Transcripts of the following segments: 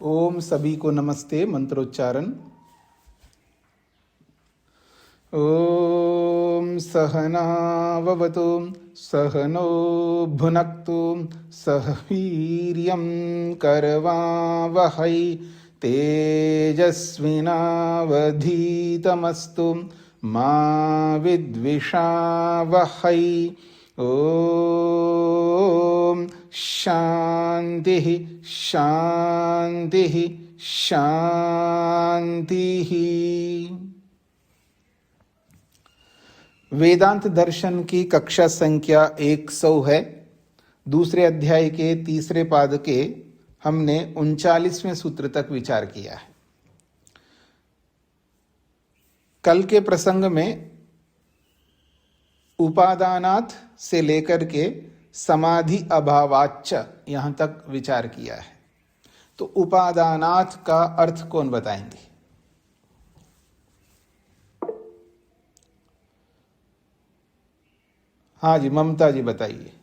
ओम सभी को नमस्ते। मंत्रोच्चारण। ओम सहनाववतु सहनो भुनक्तु सह वीर्यं करवावहै तेजस्विनावधीतमस्तु मा विद्विषावहै। ओम शांति शांति शांति। वेदांत दर्शन की कक्षा संख्या 100 है। दूसरे अध्याय के तीसरे पाद के हमने 39वें सूत्र तक विचार किया है। कल के प्रसंग में उपादानात् से लेकर के समाधि अभावाच्च यहां तक विचार किया है। तो उपादानात् का अर्थ कौन बताएंगे? हाँ जी, ममता जी बताइए।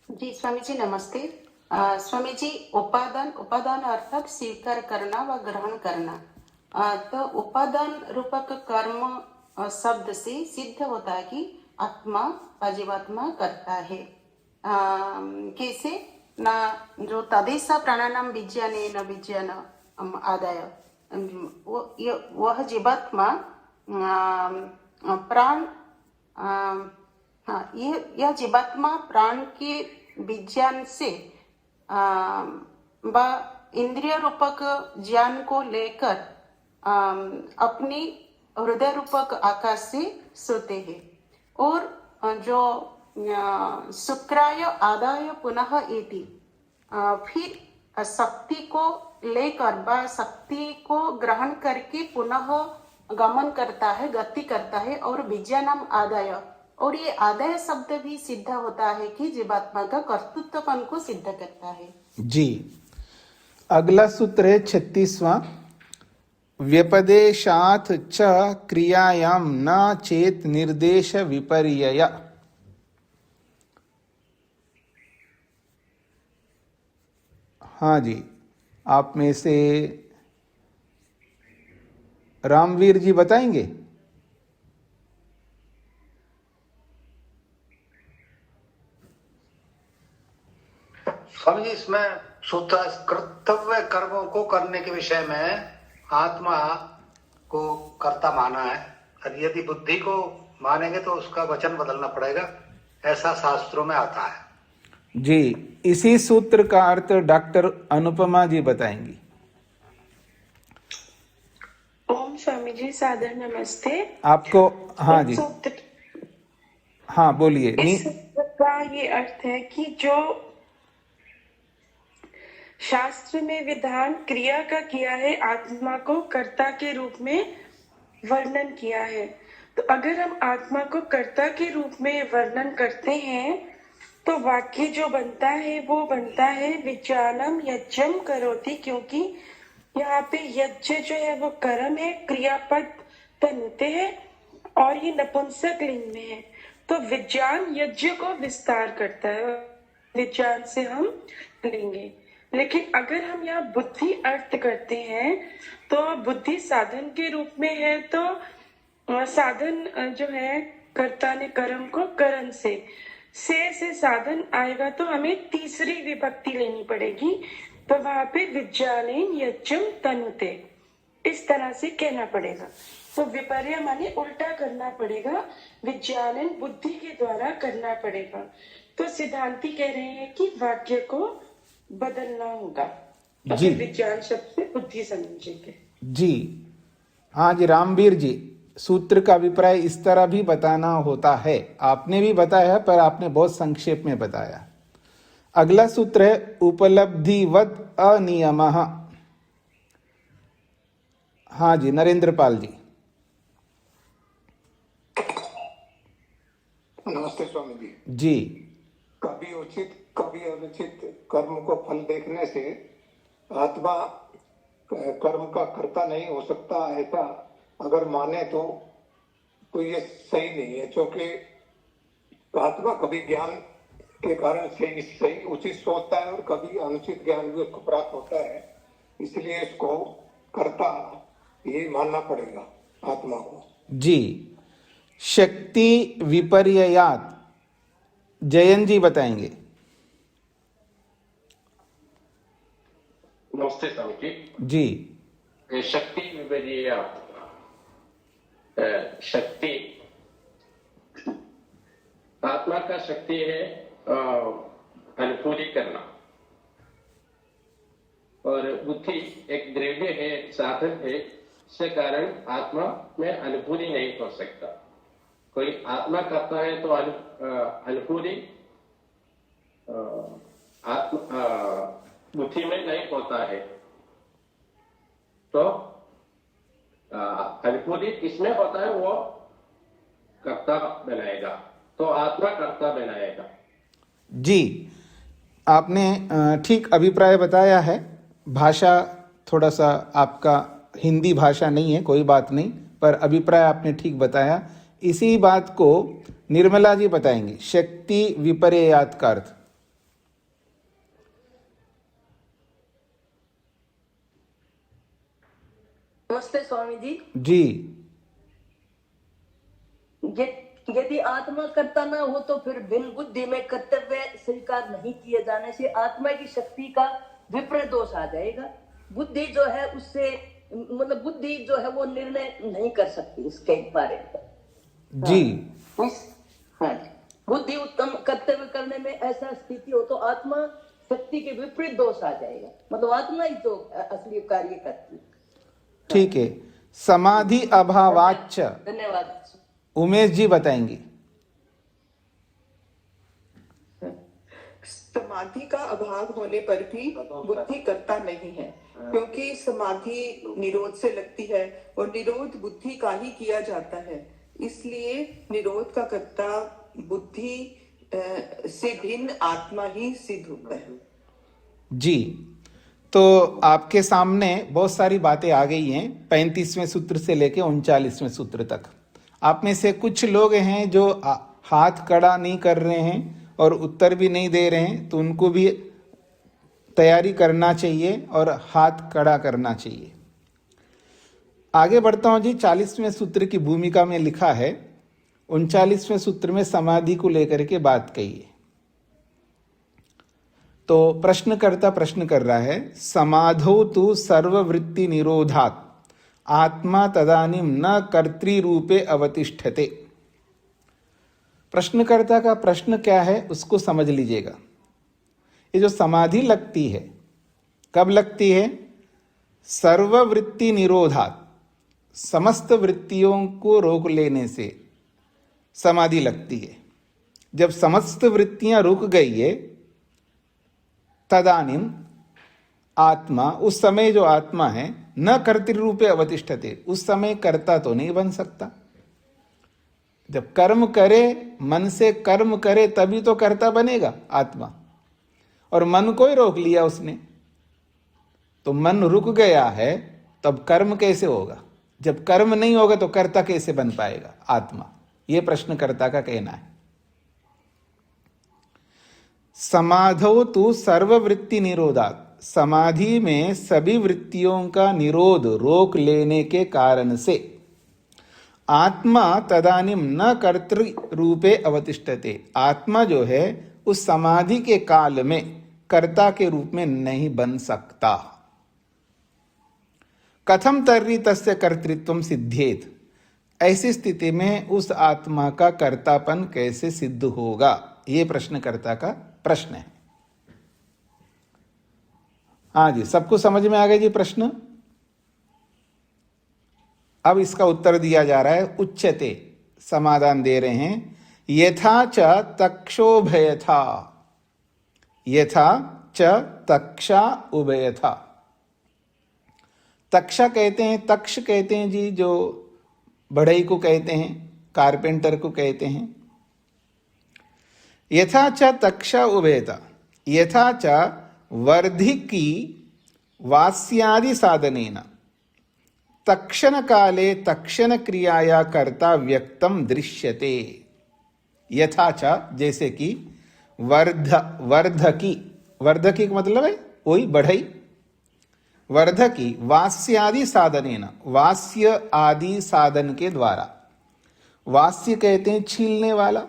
जी स्वामी जी नमस्ते। स्वामी जी उपादान अर्थात स्वीकार करना व ग्रहण करना। तो उपादान रूपक कर्म शब्द से सिद्ध होता है कि आत्मा व जीवात्मा करता है। कैसे ना जो तदेश प्राणानाम विज्ञान विज्ञान आदाय वह जीवात्मा प्राण यह जीवात्मा प्राण के विज्ञान से व इंद्रिय रूपक ज्ञान को लेकर अपनी हृदय रूपक आकाश से सोते हैं। और जो शुक्राय आदाय पुनः इति फिर शक्ति को लेकर व शक्ति को ग्रहण करके पुनः गमन करता है, गति करता है। और विज्ञानम आदाय, और ये आदाय शब्द भी सिद्ध होता है कि जीवात्मा का कर्तृत्वपन को सिद्ध करता है। जी, अगला सूत्र है 36वां। व्यपदेशात् च क्रियायां न चेत निर्देश विपर्यय। हाँ जी, आप में से रामवीर जी बताएंगे। स्वामी जी, इसमें सूत्र कर्तव्य कर्मों को करने के विषय में आत्मा को कर्ता माना है, और यदि बुद्धि को मानेंगे तो उसका वचन बदलना पड़ेगा, ऐसा शास्त्रों में आता है। जी, इसी सूत्र का अर्थ डॉक्टर अनुपमा जी बताएंगी। ओम स्वामी जी सादर नमस्ते। आपको हाँ जी, हाँ बोलिए। इस सूत्र का ये अर्थ है कि जो शास्त्र में विधान क्रिया का किया है, आत्मा को कर्ता के रूप में वर्णन किया है। तो अगर हम आत्मा को कर्ता के रूप में वर्णन करते हैं तो वाक्य जो बनता है वो बनता है विज्ञानम यज्ञम करोति, क्योंकि यहाँ पे यज्ञ जो है वो कर्म है, क्रियापद तनुते है और ये नपुंसक लिंग में है। तो विज्ञान यज्ञ को विस्तार करता है, विज्ञान से हम लेंगे। लेकिन अगर हम यहाँ बुद्धि अर्थ करते हैं तो बुद्धि साधन के रूप में है, तो साधन जो है कर्ता ने कर्म को करण से साधन आएगा, तो हमें तीसरी विभक्ति लेनी पड़ेगी। तो वहां पे विज्ञानेन यज्ञम तनुते इस तरह से कहना पड़ेगा। तो विपर्य माने उल्टा करना पड़ेगा, विज्ञानन बुद्धि के द्वारा करना पड़ेगा। तो सिद्धांती कह रहे हैं कि वाक्य को बदलना होगा, तो फिर विज्ञान शब्द से बुद्धि समझेंगे। जी हाँ जी, रामवीर जी, सूत्र का अभिप्राय इस तरह भी बताना होता है। आपने भी बताया, पर आपने बहुत संक्षेप में बताया। अगला सूत्र है उपलब्धिवद अनियमः। हाँ जी, नरेंद्र पाल जी। नमस्ते स्वामी जी। जी, कभी उचित कभी अनुचित कर्म को फल देखने से आत्मा कर्म का कर्ता नहीं हो सकता, ऐसा अगर माने तो ये सही नहीं है, क्योंकि आत्मा कभी ज्ञान के कारण से इससे उचित सोचता है और कभी अनुचित ज्ञान भी उसको प्राप्त होता है। इसलिए इसको कर्ता ये मानना पड़ेगा आत्मा को। जी, शक्ति विपर्ययात जयन जी बताएंगे। नमस्ते स्वामी जी, जी। शक्ति विपर्य शक्ति आत्मा का शक्ति है अनुभूति करना, और बुद्धि एक द्रव्य है, एक साधन है, इसके कारण आत्मा में अनुभूति नहीं हो सकता। कोई आत्मा करता है तो अनुभूति बुद्धि में नहीं होता है, तो अनुभूति किसमें होता है, वो कर्ता बनाएगा, तो आत्मा कर्ता बनाएगा। जी, आपने ठीक अभिप्राय बताया है। भाषा थोड़ा सा आपका हिंदी भाषा नहीं है, कोई बात नहीं, पर अभिप्राय आपने ठीक बताया। इसी बात को निर्मला जी बताएंगे, शक्ति विपर्ययात का अर्थ। नमस्ते स्वामी जी। जी, यदि आत्मा कर्ता ना हो तो फिर बिन बुद्धि में कर्तव्य स्वीकार नहीं किए जाने से आत्मा की शक्ति का विपरीत दोष आ जाएगा। बुद्धि जो है उससे मतलब बुद्धि जो है वो निर्णय नहीं कर सकती इसके बारे में। जी, हाँ जी, बुद्धि उत्तम कर्तव्य करने में ऐसा स्थिति हो तो आत्मा शक्ति के विपरीत दोष आ जाएगा, मतलब आत्मा ही तो असली कार्य करती है। ठीक है। समाधि अभावाच्च धन्यवाद। उमेश जी बताएंगे। समाधि का अभाव होने पर भी बुद्धि कर्ता नहीं है, क्योंकि समाधि निरोध से लगती है और निरोध बुद्धि का ही किया जाता है। इसलिए निरोध का कर्ता बुद्धि से भिन्न आत्मा ही सिद्ध होता है। जी, तो आपके सामने बहुत सारी बातें आ गई हैं, 35वें सूत्र से लेके 39वें सूत्र तक। आप में से कुछ लोग हैं जो हाथ खड़ा नहीं कर रहे हैं और उत्तर भी नहीं दे रहे हैं, तो उनको भी तैयारी करना चाहिए और हाथ खड़ा करना चाहिए। आगे बढ़ता हूं जी। 40वें सूत्र की भूमिका में लिखा है, 39वें सूत्र में समाधि को लेकर के बात कही है। तो प्रश्नकर्ता प्रश्न कर रहा है, समाधौ तु सर्ववृत्ति निरोधात् आत्मा तदानीम न कर्तृरूपे अवतिष्ठते। प्रश्नकर्ता का प्रश्न क्या है उसको समझ लीजिएगा। ये जो समाधि लगती है, कब लगती है? सर्ववृत्ति निरोधात्, समस्त वृत्तियों को रोक लेने से समाधि लगती है। जब समस्त वृत्तियां रुक गई है, तदानीम आत्मा, उस समय जो आत्मा है, न कर्तृरूपे अवतिष्ठते, उस समय कर्ता तो नहीं बन सकता। जब कर्म करे, मन से कर्म करे, तभी तो कर्ता बनेगा आत्मा। और मन को ही रोक लिया उसने, तो मन रुक गया है, तब कर्म कैसे होगा? जब कर्म नहीं होगा तो कर्ता कैसे बन पाएगा आत्मा? यह प्रश्नकर्ता का कहना है। समाधौ तु सर्ववृत्ति निरोधात्, समाधि में सभी वृत्तियों का निरोध, रोक लेने के कारण से आत्मा तदानीम न कर्तृ रूपे अवतिष्ठते, आत्मा जो है उस समाधि के काल में कर्ता के रूप में नहीं बन सकता। कथम तर्हि तस्य कर्तृत्वम सिद्ध्येत, ऐसी स्थिति में उस आत्मा का कर्तापन कैसे सिद्ध होगा? ये प्रश्नकर्ता का प्रश्न है। हाँ जी, सबको समझ में आ गया जी प्रश्न? अब इसका उत्तर दिया जा रहा है। उच्यते, समाधान दे रहे हैं, यथा च तक्षोभयथा, यथा च तक्षा उभयथा। तक्षा कहते हैं, तक्ष कहते हैं जी जो बढ़ई को कहते हैं, कारपेंटर को कहते हैं। यथा च तक्षा उभयता, यथा च वर्धिकी वास्यादि साधनेन तक्षण काले तक्षण क्रियाया कर्ता व्यक्तम दृश्यते। यथा च, जैसे कि वर्धकी, वर्धकी का मतलब है वही बढ़ई। वर्धकी वास्य आदि साधनेन, वास्य आदि साधन के द्वारा। वास्य कहते हैं छीलने वाला,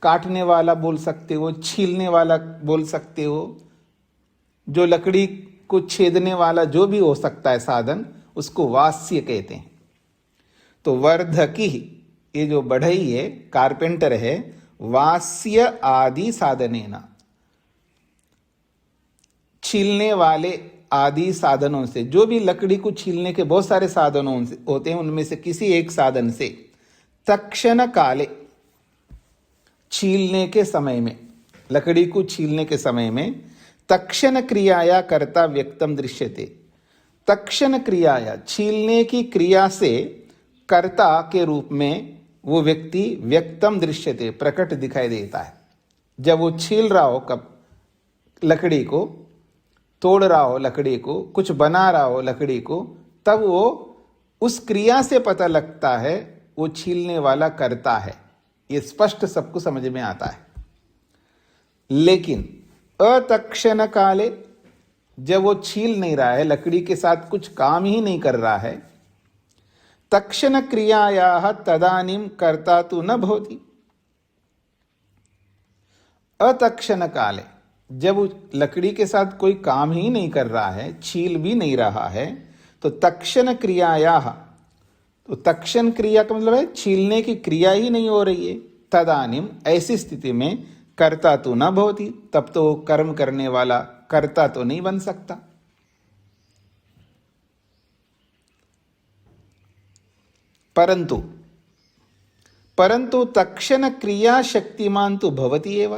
काटने वाला बोल सकते हो, छीलने वाला बोल सकते हो, जो लकड़ी को छेदने वाला जो भी हो सकता है साधन, उसको वास्य कहते हैं। तो वर्धकी, ये जो बढ़ई है, कारपेंटर है, वास्य आदि साधनेन, छीलने वाले आदि साधनों से, जो भी लकड़ी को छीलने के बहुत सारे साधनों से होते हैं, उनमें से किसी एक साधन से तक्षण काले, छीलने के समय में, लकड़ी को छीलने के समय में तक्षण क्रियाया कर्ता व्यक्तम दृश्यते। तक्षण क्रियाया, छीलने की क्रिया से कर्ता के रूप में वो व्यक्ति व्यक्तम दृश्यते, प्रकट दिखाई देता है। जब वो छील रहा हो, कब लकड़ी को तोड़ रहा हो, लकड़ी को कुछ बना रहा हो लकड़ी को, तब वो उस क्रिया से पता लगता है वो छीलने वाला कर्ता है। ये स्पष्ट सबको समझ में आता है। लेकिन अतक्षण काले, जब वो छील नहीं रहा है, लकड़ी के साथ कुछ काम ही नहीं कर रहा है, तक्षण क्रियायाः तदानीं कर्ता तु न भवति। अतक्षण काले, जब वो लकड़ी के साथ कोई काम ही नहीं कर रहा है, छील भी नहीं रहा है, तो तक्षण क्रियायाः, तो तक्षण क्रिया का मतलब है छीलने की क्रिया ही नहीं हो रही है। तदानीम, ऐसी स्थिति में कर्ता तो न भवति, तब तो कर्म करने वाला कर्ता तो नहीं बन सकता। परंतु तक्षण क्रिया शक्तिमान तो भवति एव,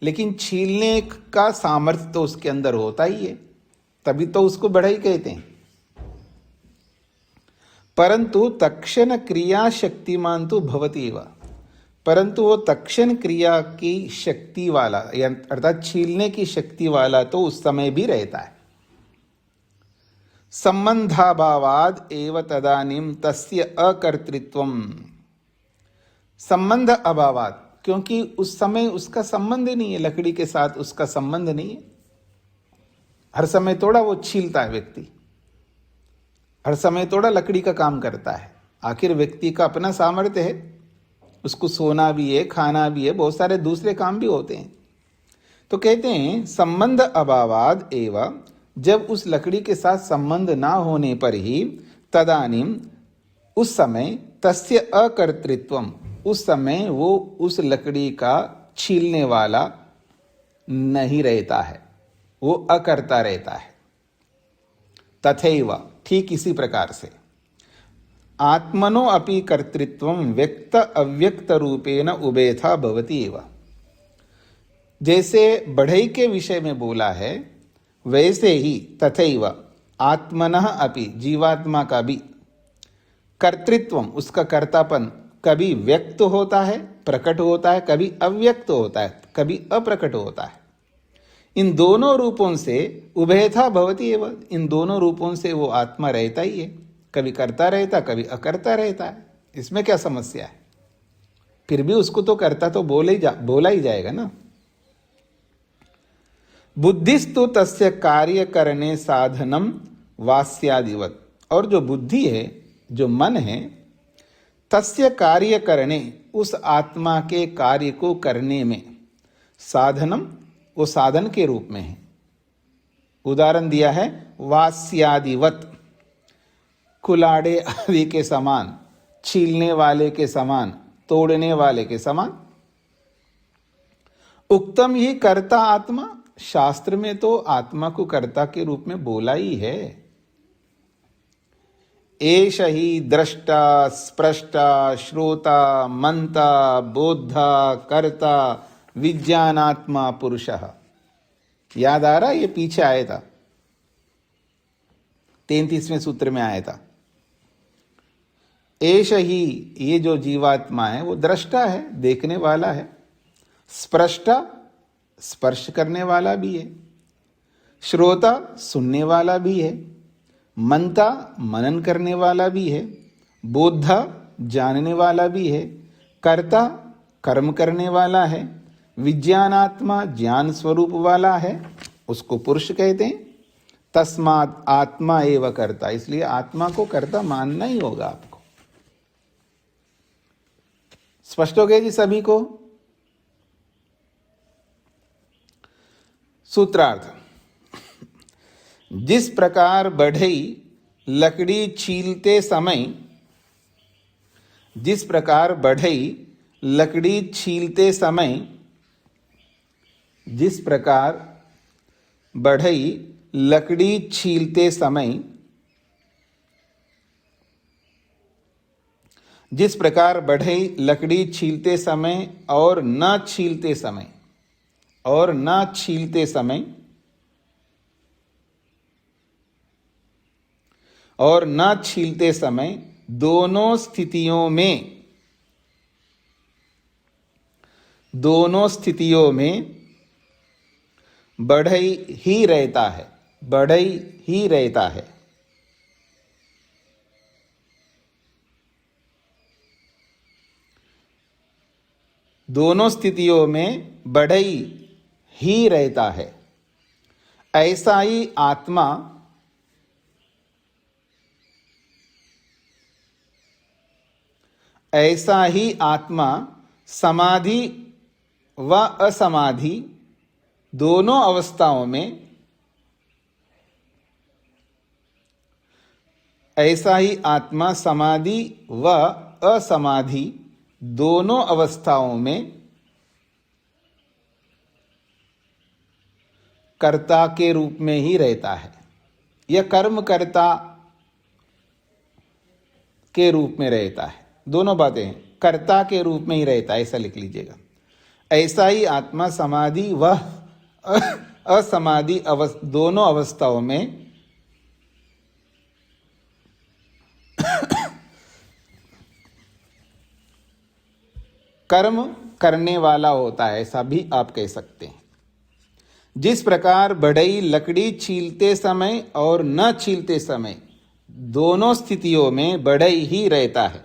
लेकिन छीलने का सामर्थ्य तो उसके अंदर होता ही है, तभी तो उसको बढ़ई कहते हैं। परंतु तक्षण क्रिया शक्तिमान तो भवति एव, परंतु वो तक्षण क्रिया की शक्ति वाला, अर्थात छीलने की शक्ति वाला तो उस समय भी रहता है। संबंधाभावाद एव तदानीम तस्य अकर्तृत्वम, संबंध अभावाद, क्योंकि उस समय उसका संबंध नहीं है, लकड़ी के साथ उसका संबंध नहीं है। हर समय थोड़ा वो छीलता है व्यक्ति, हर समय थोड़ा लकड़ी का काम करता है। आखिर व्यक्ति का अपना सामर्थ्य है, उसको सोना भी है, खाना भी है, बहुत सारे दूसरे काम भी होते हैं। तो कहते हैं संबंध अभावाद एवं, जब उस लकड़ी के साथ संबंध ना होने पर ही तदानीम, उस समय तस्य अकर्तृत्वम, उस समय वो उस लकड़ी का छीलने वाला नहीं रहता है, वो अकर्ता रहता है। तथैव, ठीक इसी प्रकार से आत्मनो अपि कर्तृत्वम व्यक्त अव्यक्त रूपेण उभयथा भवति एव, जैसे बढ़ई के विषय में बोला है, वैसे ही तथैव आत्मनः अपि, जीवात्मा का भी कर्तृत्वम, उसका कर्तापन कभी व्यक्त होता है, प्रकट होता है, कभी अव्यक्त होता है, कभी अप्रकट होता है। इन दोनों रूपों से उभयथा भवति एव, इन दोनों रूपों से वो आत्मा रहता ही है, कभी करता रहता, कभी अकर्ता रहता है। इसमें क्या समस्या है? फिर भी उसको तो करता तो बोला ही जाएगा ना। बुद्धिस्तु तस्य कार्य करने साधनम वास्यादिवत, और जो बुद्धि है, जो मन है, तस्य कार्य करने, उस आत्मा के कार्य को करने में, साधनम, वो साधन के रूप में है। उदाहरण दिया है वास्यादिवत, कुलाड़े आदि के समान, छीलने वाले के समान, तोड़ने वाले के समान। उक्तम ही कर्ता आत्मा, शास्त्र में तो आत्मा को कर्ता के रूप में बोला ही है। एष ही दृष्टा स्पृष्टा श्रोता मंता बोद्धा कर्ता विज्ञानात्मा पुरुषः। याद आ रहा? ये पीछे आया था, 33वें सूत्र में आया था। एष ही, ये जो जीवात्मा है वो दृष्टा है, देखने वाला है, स्पृष्टा, स्पर्श करने वाला भी है, श्रोता, सुनने वाला भी है, मनता, मनन करने वाला भी है, बोद्धा, जानने वाला भी है, कर्ता, कर्म करने वाला है, विज्ञानात्मा ज्ञान स्वरूप वाला है, उसको पुरुष कहते हैं। तस्मात् आत्मा एव कर्ता, इसलिए आत्मा को कर्ता मानना ही होगा आपको। स्पष्ट हो गया जी सभी को? सूत्रार्थ, जिस प्रकार बढ़ई लकड़ी छीलते समय, जिस प्रकार बढ़ई लकड़ी छीलते समय, जिस प्रकार बढ़ई लकड़ी छीलते समय, जिस प्रकार बढ़ई लकड़ी छीलते समय और न छीलते समय, और न छीलते समय, और न छीलते समय, दोनों स्थितियों में, दोनों स्थितियों में बढ़ई ही रहता है, बढ़ई ही रहता है। दोनों स्थितियों में बढ़ई ही रहता है। ऐसा ही आत्मा, ऐसा ही आत्मा समाधि व असमाधि दोनों अवस्थाओं में, ऐसा ही आत्मा समाधि व असमाधि दोनों अवस्थाओं में कर्ता के रूप में ही रहता है। यह कर्म कर्ता के रूप में रहता है। दोनों बातें हैं, कर्ता के रूप में ही रहता है, ऐसा लिख लीजिएगा। ऐसा ही आत्मा समाधि व असमाधि दोनों अवस्थाओं में कर्म करने वाला होता है, ऐसा भी आप कह सकते हैं। जिस प्रकार बढ़ई लकड़ी छीलते समय और न छीलते समय दोनों स्थितियों में बढ़ई ही रहता है,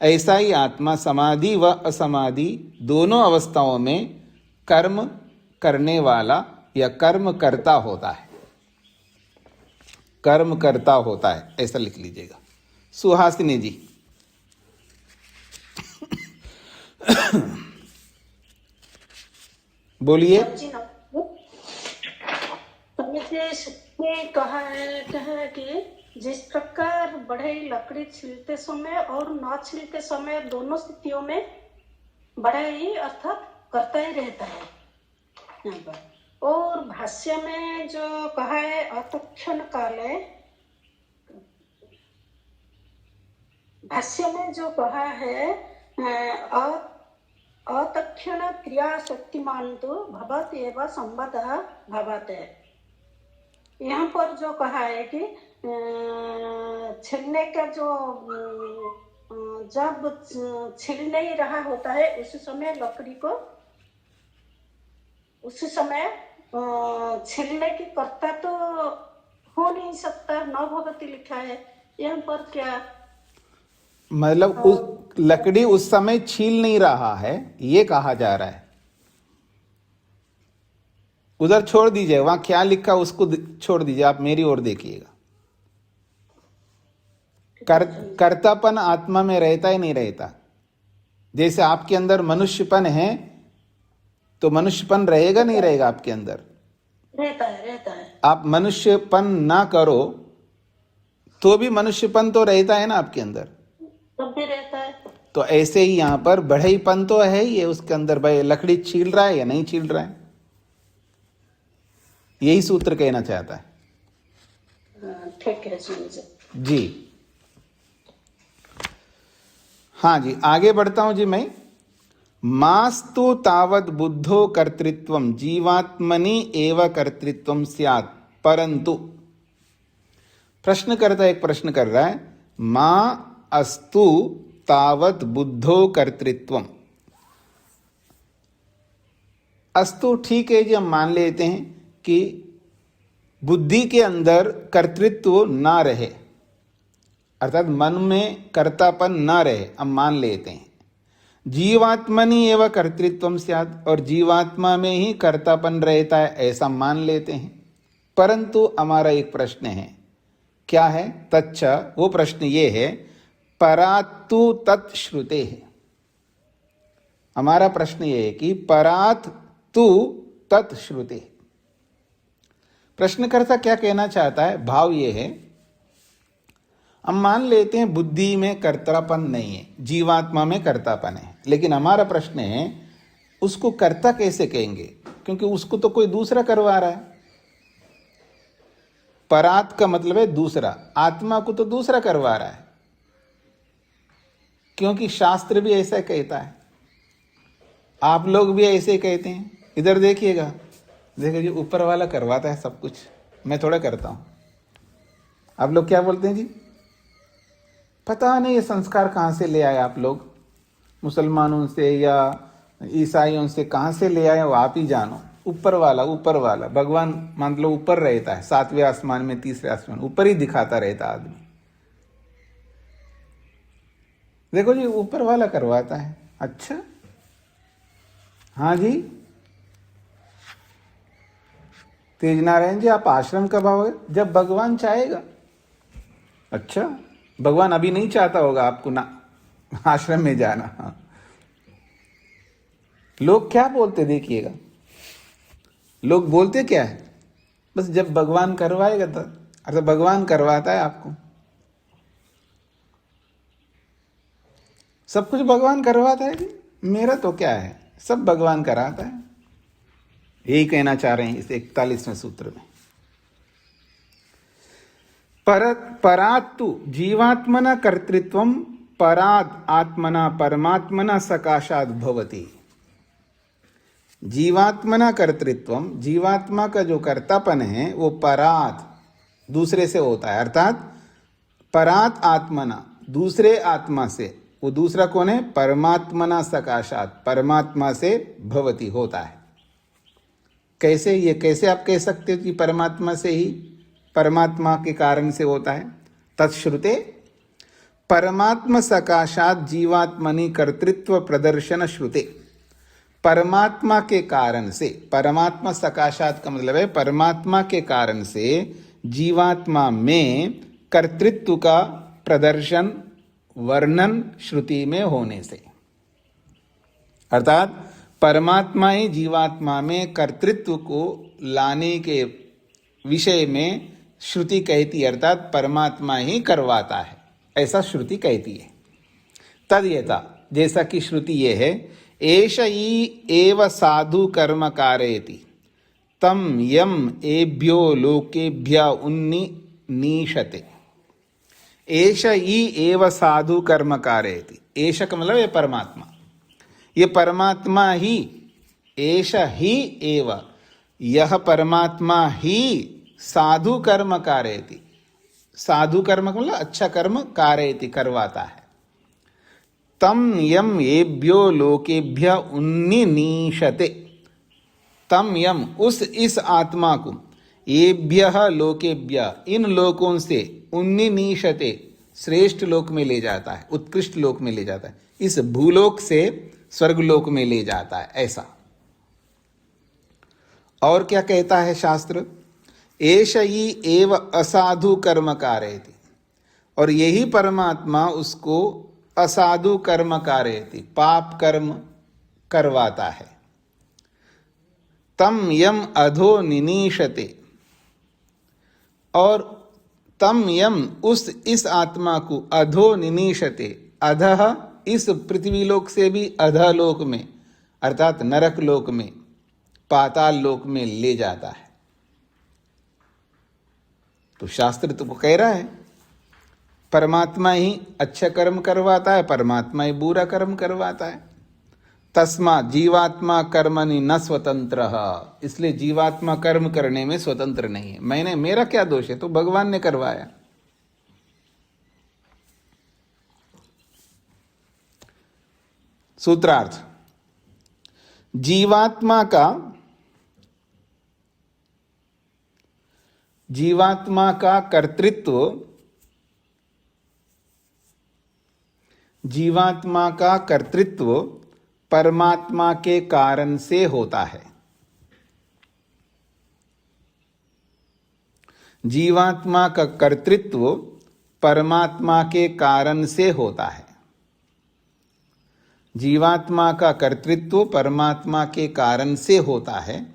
ऐसा ही आत्मा समाधि व असमाधि दोनों अवस्थाओं में कर्म करने वाला या कर्म करता होता है, कर्म करता होता है, ऐसा लिख लीजिएगा। सुहासिनी जी। बोलिए। ने कहा है कि जिस प्रकार बढ़ई लकड़ी छीलते समय और न छीलते समय दोनों स्थितियों में बढ़ई अर्थात करता ही रहता है यहाँ पर। और भाष्य में जो कहा है अतक्षण काले, भाष्य में जो कहा है अतक्षण क्रिया शक्तिमान तो भवत एवं संबतः भवत है। यहाँ पर जो कहा है कि छिलने का जो जब छिल नहीं रहा होता है उस समय लकड़ी को, उस समय छिलने की कर्ता तो हो नहीं सकता, न भवती लिखा है। यहाँ पर क्या मतलब उस लकड़ी उस समय छील नहीं रहा है, ये कहा जा रहा है। उधर छोड़ दीजिए, वहां क्या लिखा उसको छोड़ दीजिए, आप मेरी ओर देखिएगा। कर्तापन आत्मा में रहता ही नहीं रहता। जैसे आपके अंदर मनुष्यपन है तो मनुष्यपन रहेगा नहीं रहेगा आपके अंदर? रहता है, रहता है। आप मनुष्यपन ना करो तो भी मनुष्यपन तो रहता है ना आपके अंदर, तब भी रहता है। तो ऐसे ही यहां पर बढ़ईपन तो है ही है उसके अंदर। भाई लकड़ी छील रहा है या नहीं छील रहा है, यही सूत्र कहना चाहता है। ठीक है जी। हाँ जी, आगे बढ़ता हूं जी मैं। मास्तु तावत बुद्धो कर्तृत्वम जीवात्मनि एव कर्तृत्वम स्यात्, परंतु प्रश्नकर्ता एक प्रश्न कर रहा है, मां अस्तु तावत बुद्धो कर्तृत्वम। अस्तु ठीक है जी, हम मान लेते हैं कि बुद्धि के अंदर कर्तृत्व ना रहे, अर्थात मन में कर्तापन ना रहे, हम मान लेते हैं। जीवात्मनि एवं कर्तृत्वम स्यात्, और जीवात्मा में ही कर्तापन रहता है ऐसा मान लेते हैं। परंतु हमारा एक प्रश्न है, क्या है? तच्च, वो प्रश्न ये है, परात्तु तत्श्रुते है। हमारा प्रश्न ये है कि परात तु तत्श्रुते। प्रश्नकर्ता क्या कहना चाहता है? भाव ये है, हम मान लेते हैं बुद्धि में कर्तापन नहीं है, जीवात्मा में कर्तापन है, लेकिन हमारा प्रश्न है उसको कर्ता कैसे कहेंगे? क्योंकि उसको तो कोई दूसरा करवा रहा है। परात का मतलब है दूसरा, आत्मा को तो दूसरा करवा रहा है, क्योंकि शास्त्र भी ऐसा कहता है, आप लोग भी ऐसे कहते हैं। इधर देखिएगा, देखिए जी, ऊपर वाला करवाता है सब कुछ, मैं थोड़ा करता हूं। आप लोग क्या बोलते हैं जी? पता नहीं ये संस्कार कहाँ से ले आए आप लोग, मुसलमानों से या ईसाइयों से कहाँ से ले आए, वो आप ही जानो। ऊपर वाला भगवान मान लो ऊपर रहता है, 7वें आसमान में, 3रे आसमान, ऊपर ही दिखाता रहता आदमी। देखो जी, ऊपर वाला करवाता है। अच्छा, हाँ जी, तेज नारायण जी, आप आश्रम कब आओगे? जब भगवान चाहेगा। अच्छा, भगवान अभी नहीं चाहता होगा आपको ना आश्रम में जाना। हाँ। लोग क्या बोलते देखिएगा, लोग बोलते क्या है, बस जब भगवान करवाएगा तो, अर्थात भगवान करवाता है आपको, सब कुछ भगवान करवाता है। मेरा तो क्या है, सब भगवान कराता है। यही कहना चाह रहे हैं इस 41वें सूत्र में। परात्तु जीवात्मना कर्तृत्वम परात आत्मना परमात्मना सकाशात भवति। जीवात्मना कर्तृत्वम, जीवात्मा का जो कर्तापन है वो परात, दूसरे से होता है, अर्थात परात आत्मना, दूसरे आत्मा से। वो दूसरा कौन है? परमात्मना सकाशात, परमात्मा से भवति, होता है। कैसे? ये कैसे आप कह सकते हो कि परमात्मा से ही, परमात्मा के कारण से होता है? तत्श्रुते परमात्मा सकाशात जीवात्मनि कर्तृत्व प्रदर्शन श्रुते। परमात्मा के कारण से, परमात्मा सकाशात का मतलब है परमात्मा के कारण से जीवात्मा में कर्तृत्व का प्रदर्शन, वर्णन श्रुति में होने से, अर्थात परमात्मा ही जीवात्मा में कर्तृत्व को लाने के विषय में श्रुति कहती है, अर्थात परमात्मा ही करवाता है, ऐसा श्रुति कहती है। तद्यथा, जैसा कि श्रुति ये है, एष ई एव साधु कर्म कारयति तम यम एभ्यो लोकेभ्य उन्नीशते। एष ई एव साधु कर्म कारयति, एष का मतलब है परमात्मा, ये परमात्मा ही, एष ही एव, यह परमात्मा ही साधु कर्म कारयति, साधु कर्म का मतलब अच्छा कर्म, कारयति करवाता है। तम यम एभ्यो लोकेभ्य उन्नीशते, तम यम उस इस आत्मा को, एभ्य लोकेभ्य इन लोकों से, उन्नीशते श्रेष्ठ लोक में ले जाता है, उत्कृष्ट लोक में ले जाता है, इस भूलोक से स्वर्गलोक में ले जाता है, ऐसा। और क्या कहता है शास्त्र? एष ही एव असाधु कर्म कारयति, और यही परमात्मा उसको असाधु कर्म कारयति, पाप कर्म करवाता है। तम यम अधो निनीशते, और तम यम उस इस आत्मा को अधो निनीशते, अधः इस पृथ्वीलोक से भी अधलोक में, अर्थात नरक लोक में, पाताल लोक में ले जाता है। तो शास्त्र तो कह रहा है परमात्मा ही अच्छा कर्म करवाता है, परमात्मा ही बुरा कर्म करवाता है। तस्मात् जीवात्मा कर्मणि न स्वतंत्र, इसलिए जीवात्मा कर्म करने में स्वतंत्र नहीं है। मैंने, मेरा क्या दोष है? तो भगवान ने करवाया। सूत्रार्थ, जीवात्मा का कर्तृत्व जीवात्मा का कर्तृत्व परमात्मा के कारण से होता है। जीवात्मा का कर्तृत्व परमात्मा के कारण से होता है। जीवात्मा का कर्तृत्व परमात्मा के कारण से होता है।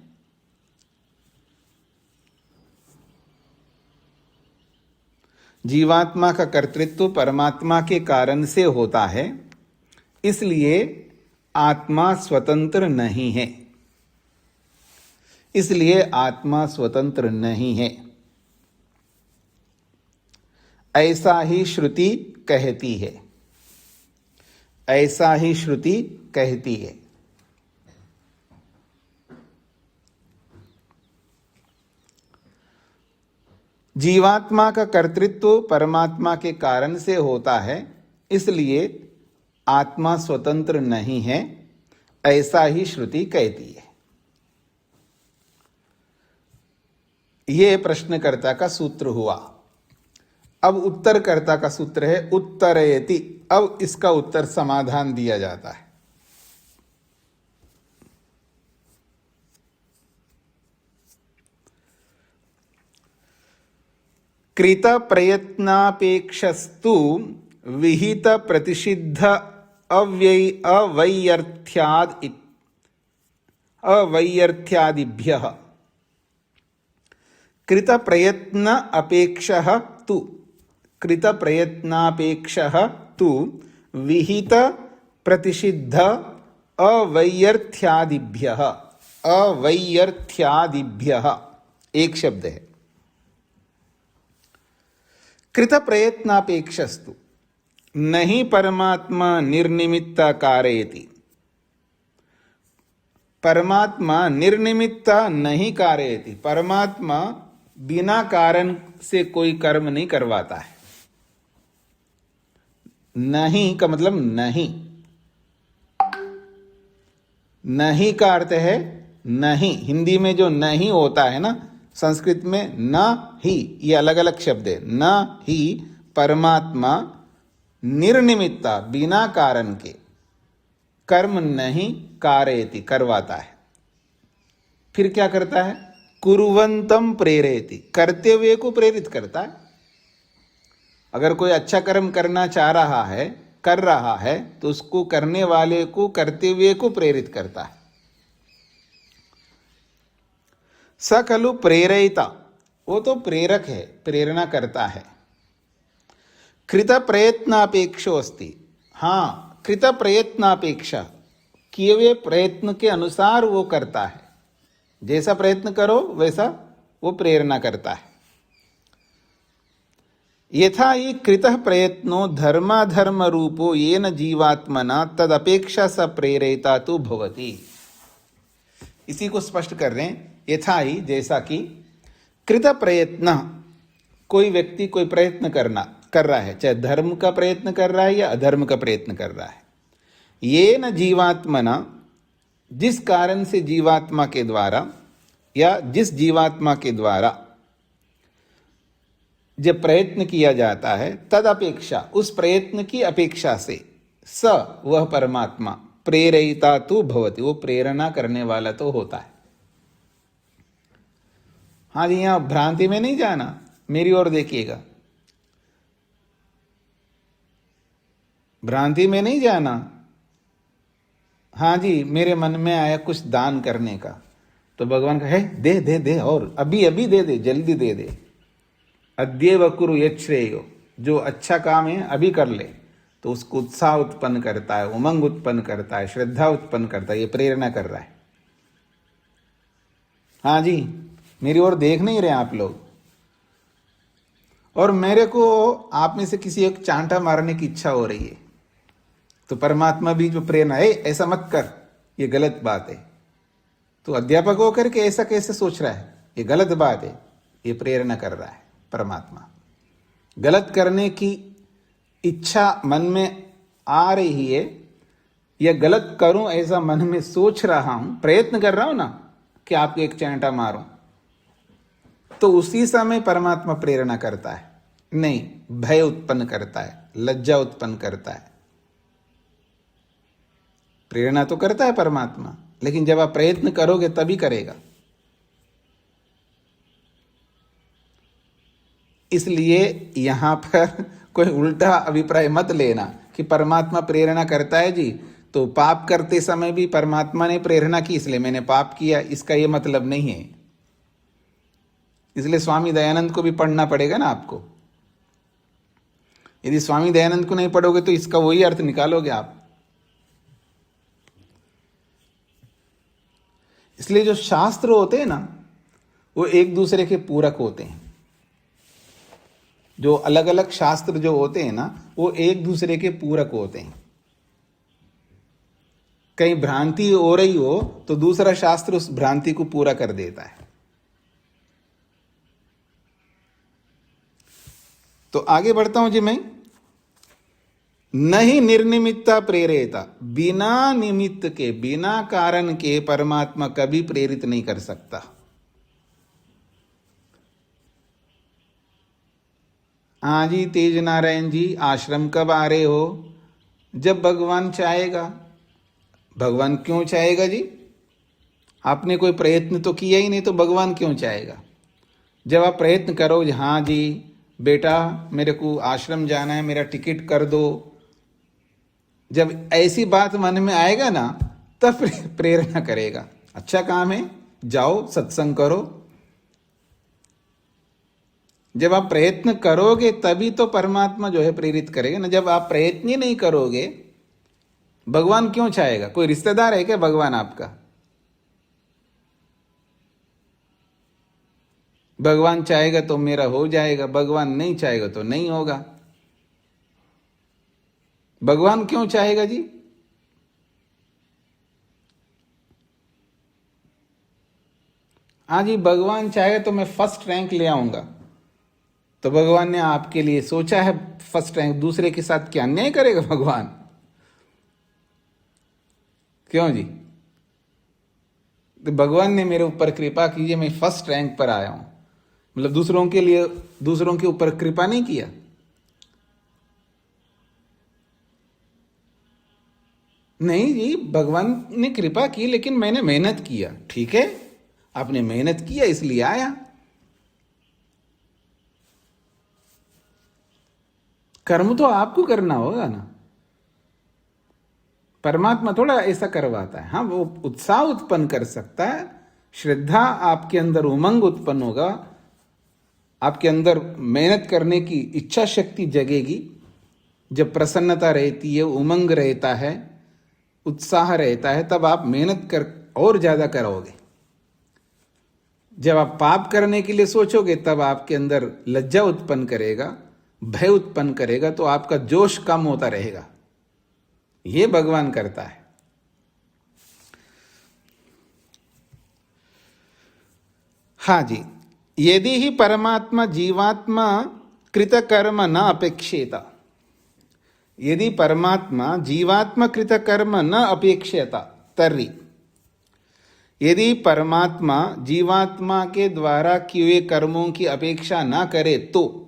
जीवात्मा का कर्तृत्व परमात्मा के कारण से होता है, इसलिए आत्मा स्वतंत्र नहीं है। इसलिए आत्मा स्वतंत्र नहीं है, ऐसा ही श्रुति कहती है। ऐसा ही श्रुति कहती है। जीवात्मा का कर्तृत्व परमात्मा के कारण से होता है, इसलिए आत्मा स्वतंत्र नहीं है, ऐसा ही श्रुति कहती है। यह प्रश्नकर्ता का सूत्र हुआ। अब उत्तरकर्ता का सूत्र है उत्तरयति। अब इसका उत्तर समाधान दिया जाता है। कृत प्रयत्नापेक्षस्तु विहित प्रतिषिद्ध अवैयर्थ्यादिभ्यः कृत प्रयत्न अपेक्षः तु कृत प्रयत्नापेक्षः तु विहित प्रतिषिद्ध अवैयर्थ्यादिभ्यः अवैयर्थ्यादिभ्यः एक शब्द है। कृत प्रयत्नापेक्षस्तु नहीं परमात्मा निर्निमित्त कारयति। परमात्मा निर्निमित्त नहीं कारयति। परमात्मा बिना कारण से कोई कर्म नहीं करवाता है। नहीं का मतलब नहीं। नहीं का अर्थ है नहीं। हिंदी में जो नहीं होता है ना, संस्कृत में न ही, ये अलग अलग शब्द है। न ही परमात्मा निर्निमित्ता बिना कारण के कर्म नहीं कारयति करवाता है। फिर क्या करता है? कुर्वन्तम प्रेरयति, करते हुए को प्रेरित करता है। अगर कोई अच्छा कर्म करना चाह रहा है, कर रहा है, तो उसको करने वाले को करते हुए को प्रेरित करता है। स खलु प्रेरयिता, वो तो प्रेरक है, प्रेरणा करता है। कृत प्रयत्नापेक्षो अस्ति, हाँ कृत प्रयत्नापेक्षा, किए हुए प्रयत्न के अनुसार वो करता है। जैसा प्रयत्न करो वैसा वो प्रेरणा करता है। यथा ही कृतः प्रयत्नो धर्माधर्म रूपो येन जीवात्मना तदपेक्षा स प्रेरयिता तो भवति। इसी को स्पष्ट कर रहे हैं। यथा ही जैसा कि कृत प्रयत्न, कोई व्यक्ति कोई प्रयत्न कर रहा है, चाहे धर्म का प्रयत्न कर रहा है या अधर्म का प्रयत्न कर रहा है। येन जीवात्मना, जिस कारण से जीवात्मा के द्वारा या जिस जीवात्मा के द्वारा जब प्रयत्न किया जाता है, तद अपेक्षा, उस प्रयत्न की अपेक्षा से, स वह परमात्मा प्रेरयिता तो भवति, वो प्रेरणा करने वाला तो होता है। हाँ जी, यहां भ्रांति में नहीं जाना, मेरी ओर देखिएगा, भ्रांति में नहीं जाना। हाँ जी, मेरे मन में आया कुछ दान करने का, तो भगवान का है दे दे दे, और अभी अभी दे दे, जल्दी दे दे। अद्येव कुरु यच्छ्रेयो, जो अच्छा काम है अभी कर ले, तो उसको उत्साह उत्पन्न करता है, उमंग उत्पन्न करता है, श्रद्धा उत्पन्न करता है। ये प्रेरणा कर रहा है। हाँ जी, मेरी ओर देख नहीं रहे आप लोग। और मेरे को आप में से किसी एक चांटा मारने की इच्छा हो रही है, तो परमात्मा भी जो प्रेरणा है, ऐसा मत कर, ये गलत बात है। तो अध्यापक होकर के ऐसा कैसे सोच रहा है? ये गलत बात है। ये प्रेरणा कर रहा है परमात्मा। गलत करने की इच्छा मन में आ रही है, या गलत करूं ऐसा मन में सोच रहा हूं, प्रयत्न कर रहा हूं ना कि आपको एक चांटा मारूं, तो उसी समय परमात्मा प्रेरणा करता है। नहीं, भय उत्पन्न करता है, लज्जा उत्पन्न करता है, प्रेरणा तो करता है परमात्मा, लेकिन जब आप प्रयत्न करोगे तभी करेगा। इसलिए यहां पर कोई उल्टा अभिप्राय मत लेना कि परमात्मा प्रेरणा करता है जी, तो पाप करते समय भी परमात्मा ने प्रेरणा की इसलिए मैंने पाप किया, इसका यह मतलब नहीं है। इसलिए स्वामी दयानंद को भी पढ़ना पड़ेगा ना आपको। यदि स्वामी दयानंद को नहीं पढ़ोगे तो इसका वही अर्थ निकालोगे आप। इसलिए जो शास्त्र होते हैं ना वो एक दूसरे के पूरक होते हैं। जो अलग अलग शास्त्र जो होते हैं ना वो एक दूसरे के पूरक होते हैं। कहीं भ्रांति हो रही हो तो दूसरा शास्त्र उस भ्रांति को पूरा कर देता है। तो आगे बढ़ता हूं जी मैं। नहीं निर्निमित्ता प्रेरेता, बिना निमित्त के बिना कारण के परमात्मा कभी प्रेरित नहीं कर सकता। हाँ जी तेज नारायण जी, आश्रम कब आ रहे हो? जब भगवान चाहेगा। भगवान क्यों चाहेगा जी? आपने कोई प्रयत्न तो किया ही नहीं, तो भगवान क्यों चाहेगा? जब आप प्रयत्न करो, हाँ जी बेटा मेरे को आश्रम जाना है, मेरा टिकट कर दो, जब ऐसी बात मन में आएगा ना तब प्रेरणा करेगा। अच्छा काम है, जाओ सत्संग करो। जब आप प्रयत्न करोगे तभी तो परमात्मा जो है प्रेरित करेगा ना। जब आप प्रयत्न ही नहीं करोगे, भगवान क्यों चाहेगा? कोई रिश्तेदार है क्या भगवान आपका? भगवान चाहेगा तो मेरा हो जाएगा, भगवान नहीं चाहेगा तो नहीं होगा। भगवान क्यों चाहेगा जी? हाँ जी भगवान चाहेगा तो मैं फर्स्ट रैंक ले आऊंगा, तो भगवान ने आपके लिए सोचा है फर्स्ट रैंक। दूसरे के साथ क्या अन्याय करेगा भगवान? क्यों जी? तो भगवान ने मेरे ऊपर कृपा कीजिए, मैं फर्स्ट रैंक पर आया हूं, मतलब दूसरों के लिए, दूसरों के ऊपर कृपा नहीं किया। नहीं जी, भगवान ने कृपा की लेकिन मैंने मेहनत किया। ठीक है, आपने मेहनत किया इसलिए आया। कर्म तो आपको करना होगा ना, परमात्मा थोड़ा ऐसा करवाता है। हाँ वो उत्साह उत्पन्न कर सकता है, श्रद्धा आपके अंदर उमंग उत्पन्न होगा, आपके अंदर मेहनत करने की इच्छा शक्ति जगेगी। जब प्रसन्नता रहती है, उमंग रहता है, उत्साह रहता है, तब आप मेहनत कर और ज्यादा करोगे। जब आप पाप करने के लिए सोचोगे तब आपके अंदर लज्जा उत्पन्न करेगा, भय उत्पन्न करेगा, तो आपका जोश कम होता रहेगा। ये भगवान करता है। हाँ जी, यदि ही परमात्मा जीवात्मा कृत कर्म न अपेक्षेता, यदि परमात्मा जीवात्मा कृत कर्म न अपेक्षेता तर्हि, यदि परमात्मा जीवात्मा के द्वारा किए हुए कर्मों की अपेक्षा न करे तो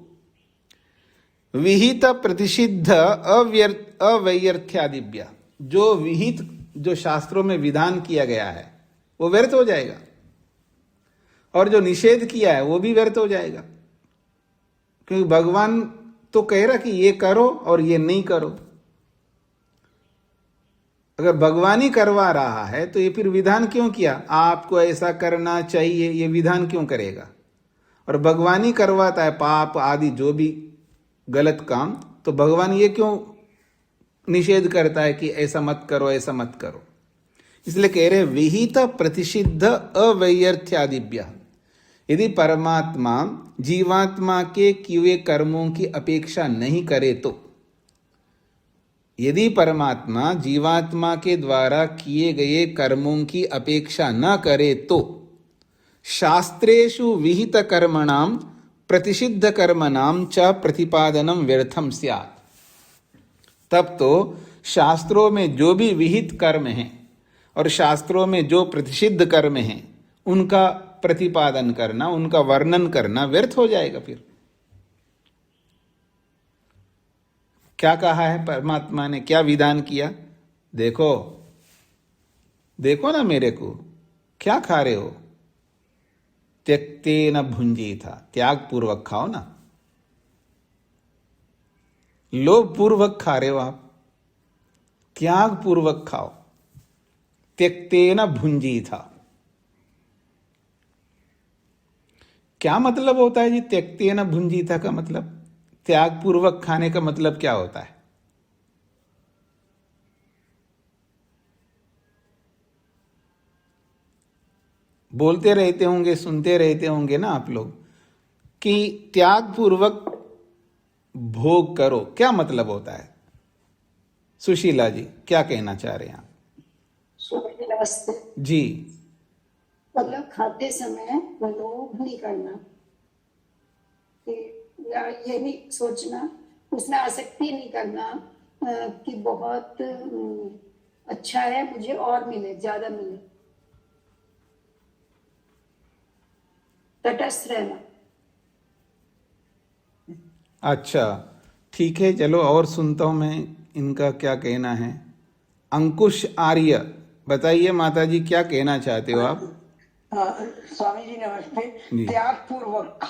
विहित प्रतिषिद्ध अवैयर्थ्यादिभ्य, जो विहित जो शास्त्रों में विधान किया गया है वो व्यर्थ हो जाएगा, और जो निषेध किया है वो भी व्यर्थ हो जाएगा। क्योंकि भगवान तो कह रहा कि ये करो और ये नहीं करो। अगर भगवान ही करवा रहा है तो ये फिर विधान क्यों किया? आपको ऐसा करना चाहिए, ये विधान क्यों करेगा? और भगवान ही करवाता है पाप आदि जो भी गलत काम, तो भगवान ये क्यों निषेध करता है कि ऐसा मत करो, ऐसा मत करो? इसलिए कह रहे विहित प्रतिषिद्ध अवैयर्थ्यादिभ्य, यदि परमात्मा जीवात्मा के किए हुए कर्मों की अपेक्षा नहीं करे तो, यदि परमात्मा जीवात्मा के द्वारा किए गए कर्मों की अपेक्षा न करे तो शास्त्रेषु विहित कर्मणाम प्रतिषिद्ध कर्मणाम च प्रतिपादनम व्यर्थम स्यात्। तब तो शास्त्रों में जो भी विहित कर्म हैं और शास्त्रों में जो प्रतिषिद्ध कर्म हैं उनका प्रतिपादन करना, उनका वर्णन करना व्यर्थ हो जाएगा। फिर क्या कहा है परमात्मा ने, क्या विधान किया? देखो देखो ना मेरे को, क्या खा रहे हो? त्यक्तेन भुंजी था, त्याग पूर्वक खाओ ना। लोभ पूर्वक खा रहे हो आप, त्याग पूर्वक खाओ। त्यक्तेन भुंजी था, क्या मतलब होता है जी? त्यक्तेन भुंजी था का मतलब, त्याग पूर्वक खाने का मतलब क्या होता है? बोलते रहते होंगे, सुनते रहते होंगे ना आप लोग कि त्याग पूर्वक भोग करो, क्या मतलब होता है? सुशीला जी क्या कहना चाह रहे हैं आप? स्वामी जी नमस्ते। जी, मतलब खाते समय लोभ नहीं करना, कि या ये नहीं सोचना, उसमें आसक्ति नहीं करना कि बहुत अच्छा है, मुझे और मिले, ज्यादा मिले। तटस्थ रहना। अच्छा ठीक है, चलो और सुनता हूं मैं इनका क्या कहना है। अंकुश आर्य बताइए माता जी, क्या कहना चाहते हो आप? स्वामी जी नमस्ते। जी, त्याग पूर्वक,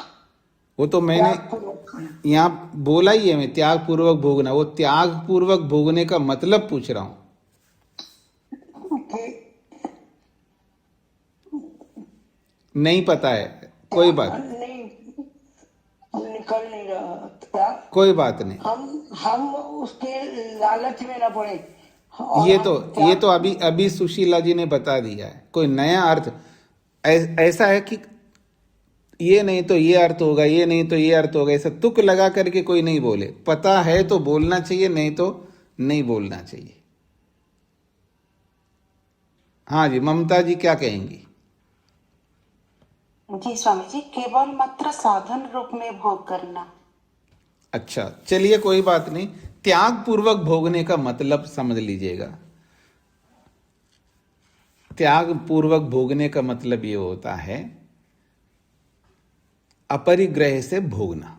वो तो मैंने त्याग पूर्वक यहाँ बोला ही है, मैं त्याग पूर्वक भोगना, वो त्याग पूर्वक भोगने का मतलब पूछ रहा हूं। नहीं पता है, कोई बात, नहीं निकल नहीं रहा त्याग। कोई बात नहीं। हम उसके लालच में न पड़े। ये तो अभी अभी सुशीला जी ने बता दिया है, कोई नया अर्थ ऐसा है कि ये नहीं तो ये अर्थ होगा, ये नहीं तो ये अर्थ होगा, ऐसा तुक लगा करके कोई नहीं बोले। पता है तो बोलना चाहिए, नहीं तो नहीं बोलना चाहिए। हाँ जी, ममता जी क्या कहेंगी? जी स्वामी जी, केवल मात्र साधन रूप में भोग करना। अच्छा चलिए कोई बात नहीं, त्याग पूर्वक भोगने का मतलब समझ लीजिएगा। त्याग पूर्वक भोगने का मतलब ये होता है अपरिग्रह से भोगना,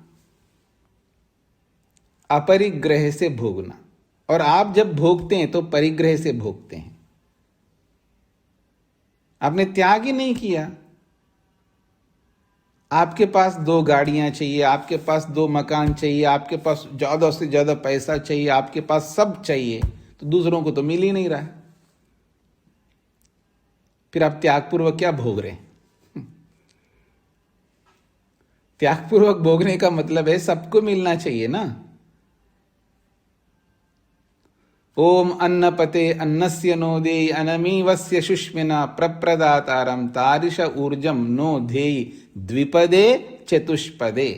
अपरिग्रह से भोगना। और आप जब भोगते हैं तो परिग्रह से भोगते हैं, आपने त्याग ही नहीं किया। आपके पास 2 गाड़ियां चाहिए, आपके पास 2 मकान चाहिए, आपके पास ज्यादा से ज्यादा पैसा चाहिए, आपके पास सब चाहिए, तो दूसरों को तो मिल ही नहीं रहा है। फिर आप त्यागपूर्वक क्या भोग रहे हैं? त्यागपूर्वक भोगने का मतलब है सबको मिलना चाहिए ना। ओम अन्नपते अन्नस्य नो देयि अनमीवस्य शुष्मिना प्रप्रदातारम तारिश ऊर्जम नो धेयि द्विपदे चतुष्पदे।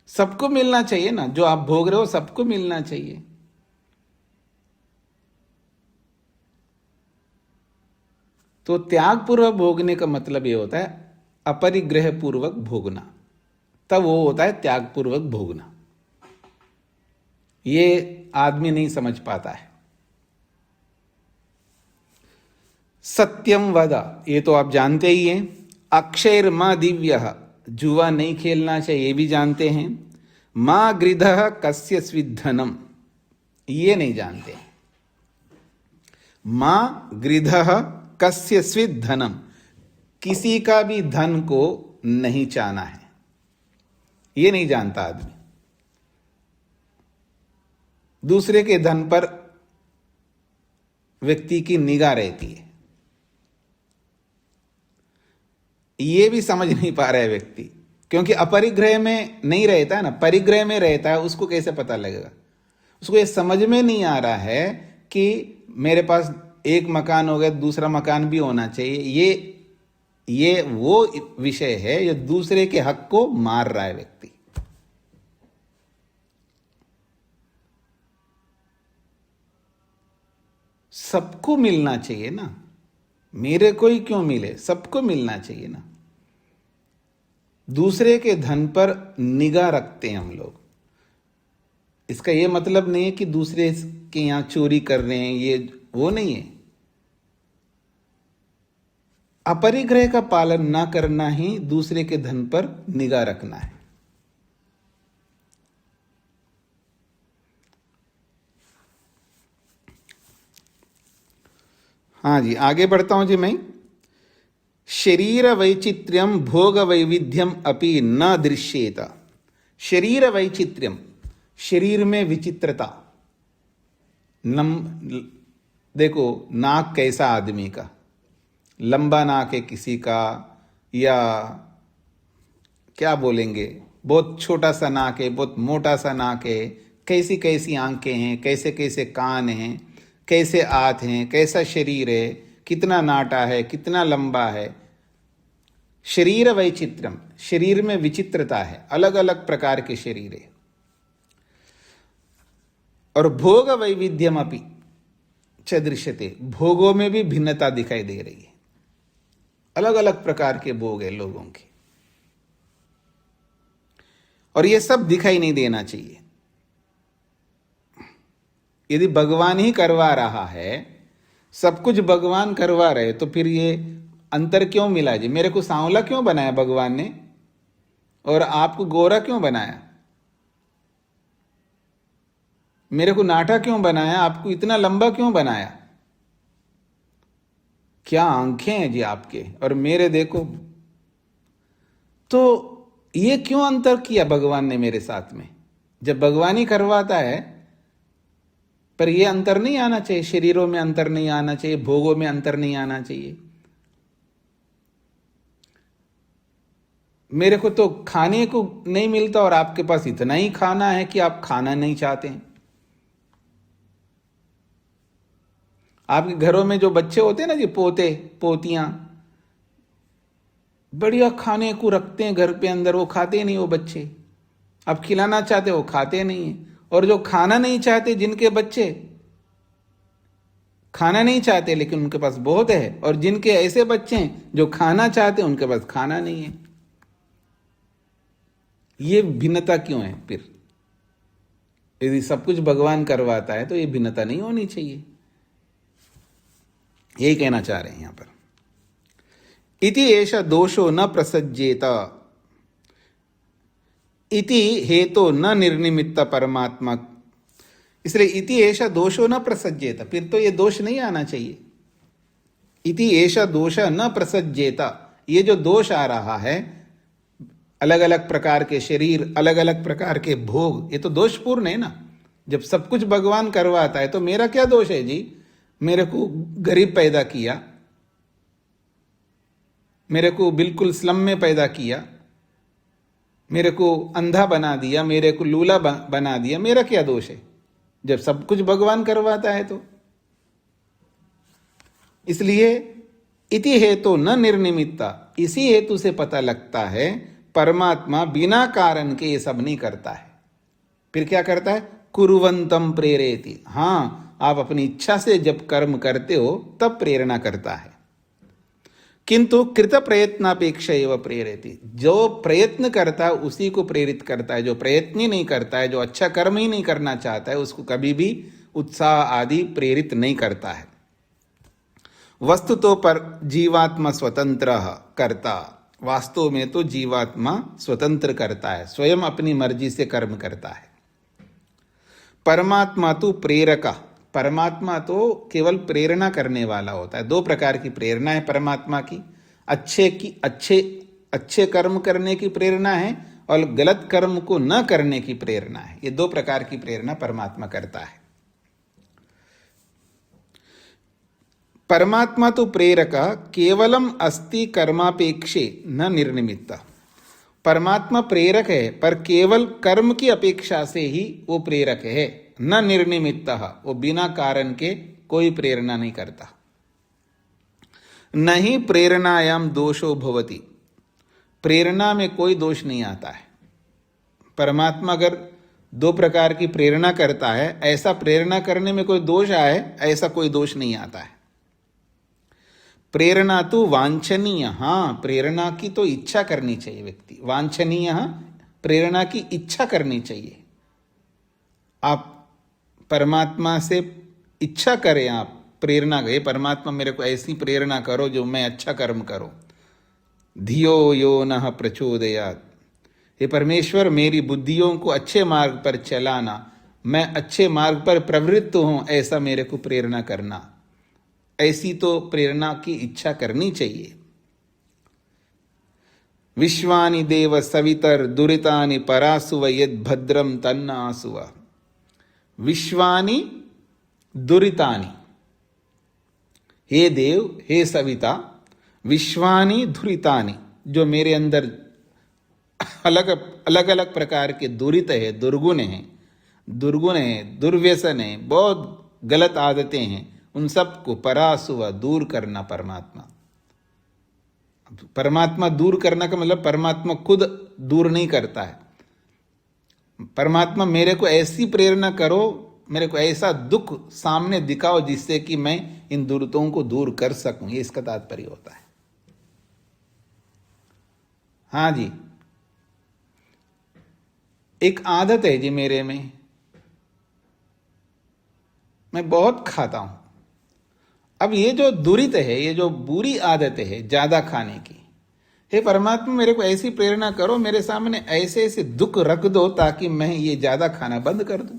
सबको मिलना चाहिए ना, जो आप भोग रहे हो सबको मिलना चाहिए। तो त्याग पूर्वक भोगने का मतलब ये होता है अपरिग्रह पूर्वक भोगना, तब वो होता है त्याग पूर्वक भोगना। ये आदमी नहीं समझ पाता है। सत्यम वद, ये तो आप जानते ही हैं। अक्षयर मां दिव्य, जुआ नहीं खेलना चाहिए, ये भी जानते हैं। मां गृध कस्य स्विधनम, ये नहीं जानते। मां गृध कस्य स्विधनम, किसी का भी धन को नहीं चाहना है, ये नहीं जानता आदमी। दूसरे के धन पर व्यक्ति की निगाह रहती है, ये भी समझ नहीं पा रहा है व्यक्ति, क्योंकि अपरिग्रह में नहीं रहता है ना, परिग्रह में रहता है। उसको कैसे पता लगेगा? उसको ये समझ में नहीं आ रहा है कि मेरे पास एक मकान हो गया, दूसरा मकान भी होना चाहिए। ये वो विषय है जो दूसरे के हक को मार रहा है व्यक्ति। सबको मिलना चाहिए ना, मेरे को ही क्यों मिले, सबको मिलना चाहिए ना। दूसरे के धन पर निगाह रखते हैं हम लोग। इसका यह मतलब नहीं है कि दूसरे के यहां चोरी कर रहे हैं, ये वो नहीं है। अपरिग्रह का पालन ना करना ही दूसरे के धन पर निगाह रखना है। हाँ जी, आगे बढ़ता हूं जी मैं। शरीर वैचित्र्यम भोग वैविध्यम अपि न दृश्येत। शरीर वैचित्र्यम, शरीर में विचित्रता। देखो नाक कैसा आदमी का, लंबा नाक है किसी का, या क्या बोलेंगे, बहुत छोटा सा नाक है, बहुत मोटा सा नाक है, कैसी कैसी आंखें हैं, कैसे कैसे कान हैं, कैसे हाथ हैं, कैसा शरीर है, कितना नाटा है, कितना लंबा है। शरीर वैचित्रम, शरीर में विचित्रता है, अलग अलग प्रकार के शरीर है। और भोग वैविध्यम अपि च दृश्यते, भोगों में भी भिन्नता दिखाई दे रही है, अलग अलग प्रकार के भोग है लोगों के, और ये सब दिखाई नहीं देना चाहिए। यदि भगवान ही करवा रहा है, सब कुछ भगवान करवा रहे, तो फिर ये अंतर क्यों मिला जी? मेरे को सांवला क्यों बनाया भगवान ने, और आपको गोरा क्यों बनाया? मेरे को नाटा क्यों बनाया, आपको इतना लंबा क्यों बनाया? क्या आंखें हैं जी आपके, और मेरे देखो। तो ये क्यों अंतर किया भगवान ने मेरे साथ में? जब भगवान ही करवाता है, पर ये अंतर नहीं आना चाहिए, शरीरों में अंतर नहीं आना चाहिए, भोगों में अंतर नहीं आना चाहिए। मेरे को तो खाने को नहीं मिलता और आपके पास इतना ही खाना है कि आप खाना नहीं चाहते हैं। आपके घरों में जो बच्चे होते हैं ना जी, पोते पोतियां, बढ़िया खाने को रखते हैं घर पे अंदर, वो खाते नहीं वो बच्चे। आप खिलाना चाहते वो खाते नहीं है। और जो खाना नहीं चाहते, जिनके बच्चे खाना नहीं चाहते लेकिन उनके पास बहुत है, और जिनके ऐसे बच्चे हैं जो खाना चाहते उनके पास खाना नहीं है, ये भिन्नता क्यों है? फिर यदि सब कुछ भगवान करवाता है तो ये भिन्नता नहीं होनी चाहिए। यही कहना चाह रहे हैं यहां पर। इति एष दोषो न प्रसज्येत इति हेतु न निर्निमित्त परमात्मा। इसलिए इति एष दोषो न प्रसज्येत, फिर तो ये दोष नहीं आना चाहिए। इति एष दोष न प्रसज्येत, ये जो दोष आ रहा है, अलग अलग प्रकार के शरीर, अलग अलग प्रकार के भोग, ये तो दोषपूर्ण है ना। जब सब कुछ भगवान करवाता है तो मेरा क्या दोष है जी? मेरे को गरीब पैदा किया, मेरे को बिल्कुल स्लम में पैदा किया, मेरे को अंधा बना दिया, मेरे को लूला बना दिया, मेरा क्या दोष है जब सब कुछ भगवान करवाता है? तो इसलिए इति हेतु न निर्निमित्ता, इसी हेतु से पता लगता है परमात्मा बिना कारण के ये सब नहीं करता है। फिर क्या करता है? कुर्वन्तम प्रेरयति। हाँ, आप अपनी इच्छा से जब कर्म करते हो तब प्रेरणा करता है, किंतु कृत प्रयत्नापेक्षा एवं प्रेरयति। जो प्रयत्न करता है उसी को प्रेरित करता है। जो प्रयत्न ही नहीं करता है, जो अच्छा कर्म ही नहीं करना चाहता है, उसको कभी भी उत्साह आदि प्रेरित नहीं करता है। वस्तु तो पर जीवात्मा स्वतंत्र करता, वास्तव में तो जीवात्मा स्वतंत्र करता है, स्वयं अपनी मर्जी से कर्म करता है। परमात्मा तो प्रेरका, परमात्मा तो केवल प्रेरणा करने वाला होता है। दो प्रकार की प्रेरणा है परमात्मा की, अच्छे कर्म करने की प्रेरणा है, और गलत कर्म को न करने की प्रेरणा है। ये दो प्रकार की प्रेरणा परमात्मा करता है। परमात्मा तो प्रेरका केवलम अस्ति कर्मापेक्षे न निर्निमित्ता। परमात्मा प्रेरक है, पर केवल कर्म की अपेक्षा से ही वो प्रेरक है। न निर्निमित्ता, वो बिना कारण के कोई प्रेरणा नहीं करता। नहीं प्रेरणायाम दोषो भवति, प्रेरणा में कोई दोष नहीं आता है। परमात्मा अगर दो प्रकार की प्रेरणा करता है, ऐसा प्रेरणा करने में कोई दोष आए, ऐसा कोई दोष नहीं आता है। प्रेरणा तो वांछनीय, हाँ, प्रेरणा की तो इच्छा करनी चाहिए व्यक्ति। वांछनीय, प्रेरणा की इच्छा करनी चाहिए। आप परमात्मा से इच्छा करें, आप प्रेरणा गए, परमात्मा मेरे को ऐसी प्रेरणा करो जो मैं अच्छा कर्म करूं। धियो यो नः प्रचोदयात्, हे परमेश्वर मेरी बुद्धियों को अच्छे मार्ग पर चलाना, मैं अच्छे मार्ग पर प्रवृत्त हूं, ऐसा मेरे को प्रेरणा करना। ऐसी तो प्रेरणा की इच्छा करनी चाहिए। विश्वानि देव सवितर दुरितानि परासुव यद भद्रम तन्न आसुव। विश्वानि दुरितानि, हे देव हे सविता, विश्वानि दुरितानि, जो मेरे अंदर अलग अलग प्रकार के दुरित है, दुर्गुण है, दुर्व्यसन है, बहुत गलत आदतें हैं, उन सब को परासुव, दूर करना। परमात्मा दूर करना का मतलब परमात्मा खुद दूर नहीं करता है। परमात्मा मेरे को ऐसी प्रेरणा करो, मेरे को ऐसा दुख सामने दिखाओ जिससे कि मैं इन दुरितों को दूर कर सकूं, ये इसका तात्पर्य होता है। हाँ जी, एक आदत है जी मेरे में, मैं बहुत खाता हूं। अब ये जो दुरित है, ये जो बुरी आदत है ज्यादा खाने की, हे परमात्मा मेरे को ऐसी प्रेरणा करो, मेरे सामने ऐसे ऐसे दुख रख दो ताकि मैं ये ज्यादा खाना बंद कर दूं।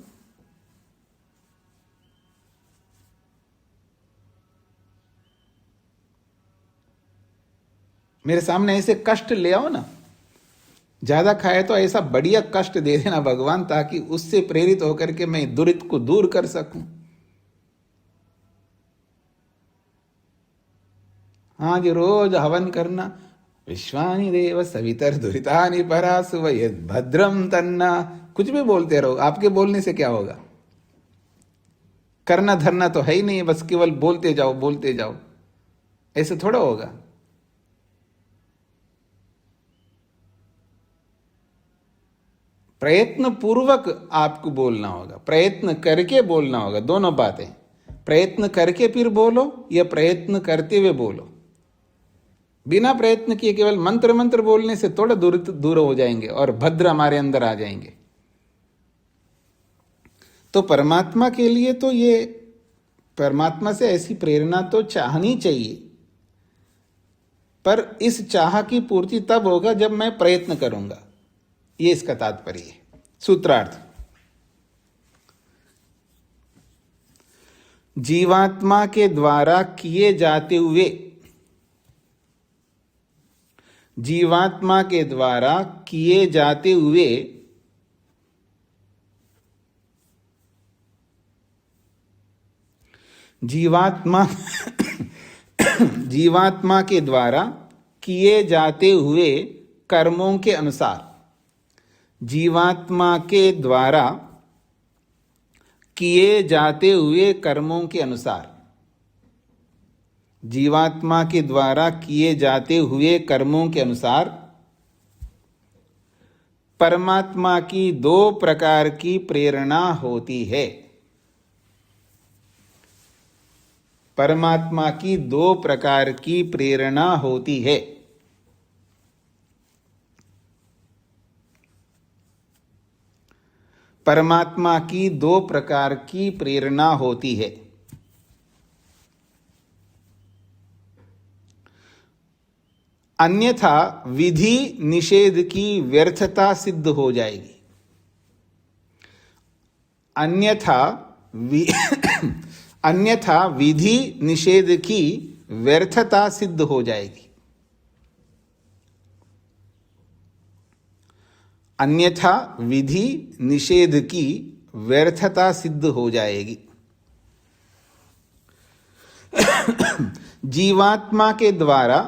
मेरे सामने ऐसे कष्ट ले आओ ना, ज्यादा खाए तो ऐसा बढ़िया कष्ट दे देना भगवान, ताकि उससे प्रेरित होकर के मैं दुरित को दूर कर सकूं। हाँ जी, रोज हवन करना। विश्वानि देव सवितर दुरितानि परासुव यद भद्रम तन्ना। कुछ भी बोलते रहो, आपके बोलने से क्या होगा? करना धरना तो है ही नहीं, बस केवल बोलते जाओ, ऐसे थोड़ा होगा। प्रयत्न पूर्वक आपको बोलना होगा, प्रयत्न करके बोलना होगा, दोनों बातें। प्रयत्न करके फिर बोलो या प्रयत्न करते हुए बोलो। बिना प्रयत्न किए केवल मंत्र बोलने से थोड़ा दूर हो जाएंगे और भद्र हमारे अंदर आ जाएंगे। तो परमात्मा के लिए तो ये, परमात्मा से ऐसी प्रेरणा तो चाहनी चाहिए, पर इस चाह की पूर्ति तब होगा जब मैं प्रयत्न करूंगा, ये इसका तात्पर्य है। सूत्रार्थ, जीवात्मा के द्वारा किए जाते हुए, जीवात्मा के द्वारा किए जाते हुए जीवात्मा के द्वारा किए जाते हुए कर्मों के अनुसार, जीवात्मा के द्वारा किए जाते हुए कर्मों के अनुसार, जीवात्मा के द्वारा किए जाते हुए कर्मों के अनुसार परमात्मा की दो प्रकार की प्रेरणा होती है। परमात्मा की दो प्रकार की प्रेरणा होती है। परमात्मा की दो प्रकार की प्रेरणा होती है। अन्यथा विधि निषेध की व्यर्थता सिद्ध हो जाएगी। अन्यथा विधि निषेध की व्यर्थता सिद्ध हो जाएगी। अन्यथा विधि निषेध की व्यर्थता सिद्ध हो जाएगी। जीवात्मा के द्वारा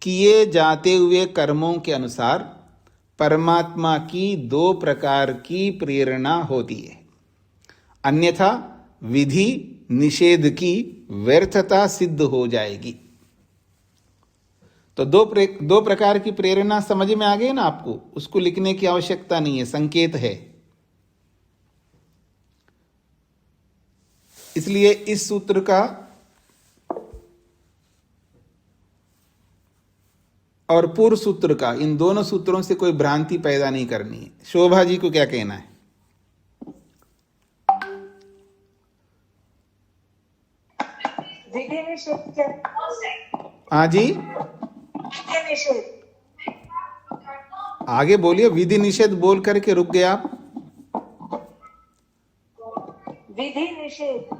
किए जाते हुए कर्मों के अनुसार परमात्मा की दो प्रकार की प्रेरणा होती है। अन्यथा विधि निषेध की व्यर्थता सिद्ध हो जाएगी। तो दो प्रकार की प्रेरणा समझ में आ गई ना आपको, उसको लिखने की आवश्यकता नहीं है, संकेत है। इसलिए इस सूत्र का और पूर्व सूत्र का, इन दोनों सूत्रों से कोई भ्रांति पैदा नहीं करनी है। शोभा जी को क्या कहना है? विधि निषेध, हाँ जी, विधि निषेध, आगे बोलिए। विधि निषेध बोल करके रुक गए आप। विधि निषेध,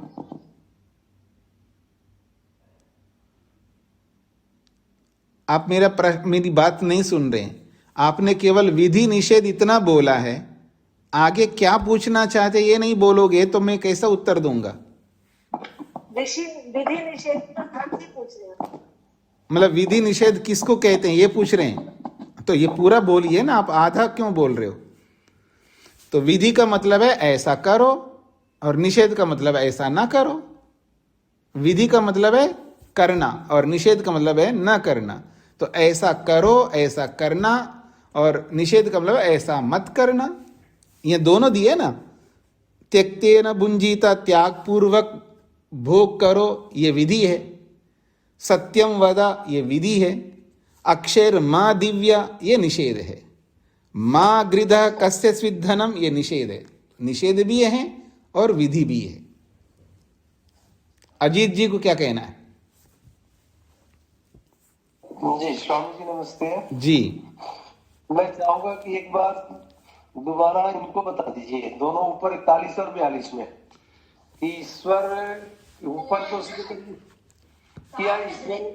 आप मेरी बात नहीं सुन रहे हैं। आपने केवल विधि निषेध इतना बोला है, आगे क्या पूछना चाहते ये नहीं बोलोगे तो मैं कैसा उत्तर दूंगा? विधि निषेध का अर्थ ही पूछ रहे हो। मतलब विधि निषेध किसको कहते हैं ये पूछ रहे हैं, तो ये पूरा बोलिए ना, आप आधा क्यों बोल रहे हो? तो विधि का मतलब है ऐसा करो और निषेध का मतलब है ऐसा ना करो। विधि का मतलब है करना और निषेध का मतलब है न करना। तो ऐसा करो, ऐसा करना, और निषेध का मतलब ऐसा मत करना। ये दोनों दिए ना। त्यक्तेन भुंजीता, त्याग पूर्वक भोग करो, ये विधि है। सत्यम वदा, ये विधि है। अक्षर माँ दिव्या, ये निषेध है। माँ गृध कस्य स्विद्धनम, ये निषेध है। निषेध भी है और विधि भी है। अजीत जी को क्या कहना है? जी स्वामी जी नमस्ते जी, मैं चाहूंगा कि एक बार दोबारा इनको बता दीजिए, दोनों ऊपर 41 और 42 में कि ईश्वर ऊपर तो किया, ईश्वर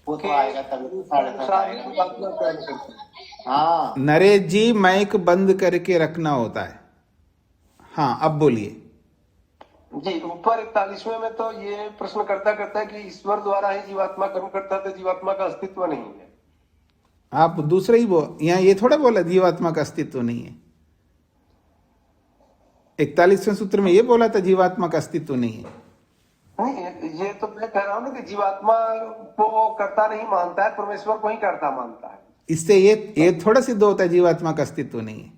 वो तो आएगा तभी साढ़े तक आएगा। हाँ नरेश जी माइक बंद करके रखना होता है। हाँ अब बोलिए जी। ऊपर 41वें में तो ये प्रश्न करता है कि ईश्वर द्वारा ही जीवात्मा कर्म करता है, तो जीवात्मा का अस्तित्व नहीं है। आप दूसरे ही यहाँ ये थोड़ा बोला जीवात्मा का अस्तित्व नहीं है। 41वें सूत्र में ये बोला था जीवात्मा का अस्तित्व नहीं है। नहीं, ये तो मैं कह रहा हूँ ना कि जीवात्मा को वो कर्ता नहीं मानता है, परमेश्वर को ही कर्ता मानता है। इससे ये थोड़ा सिद्ध होता है जीवात्मा का अस्तित्व नहीं है।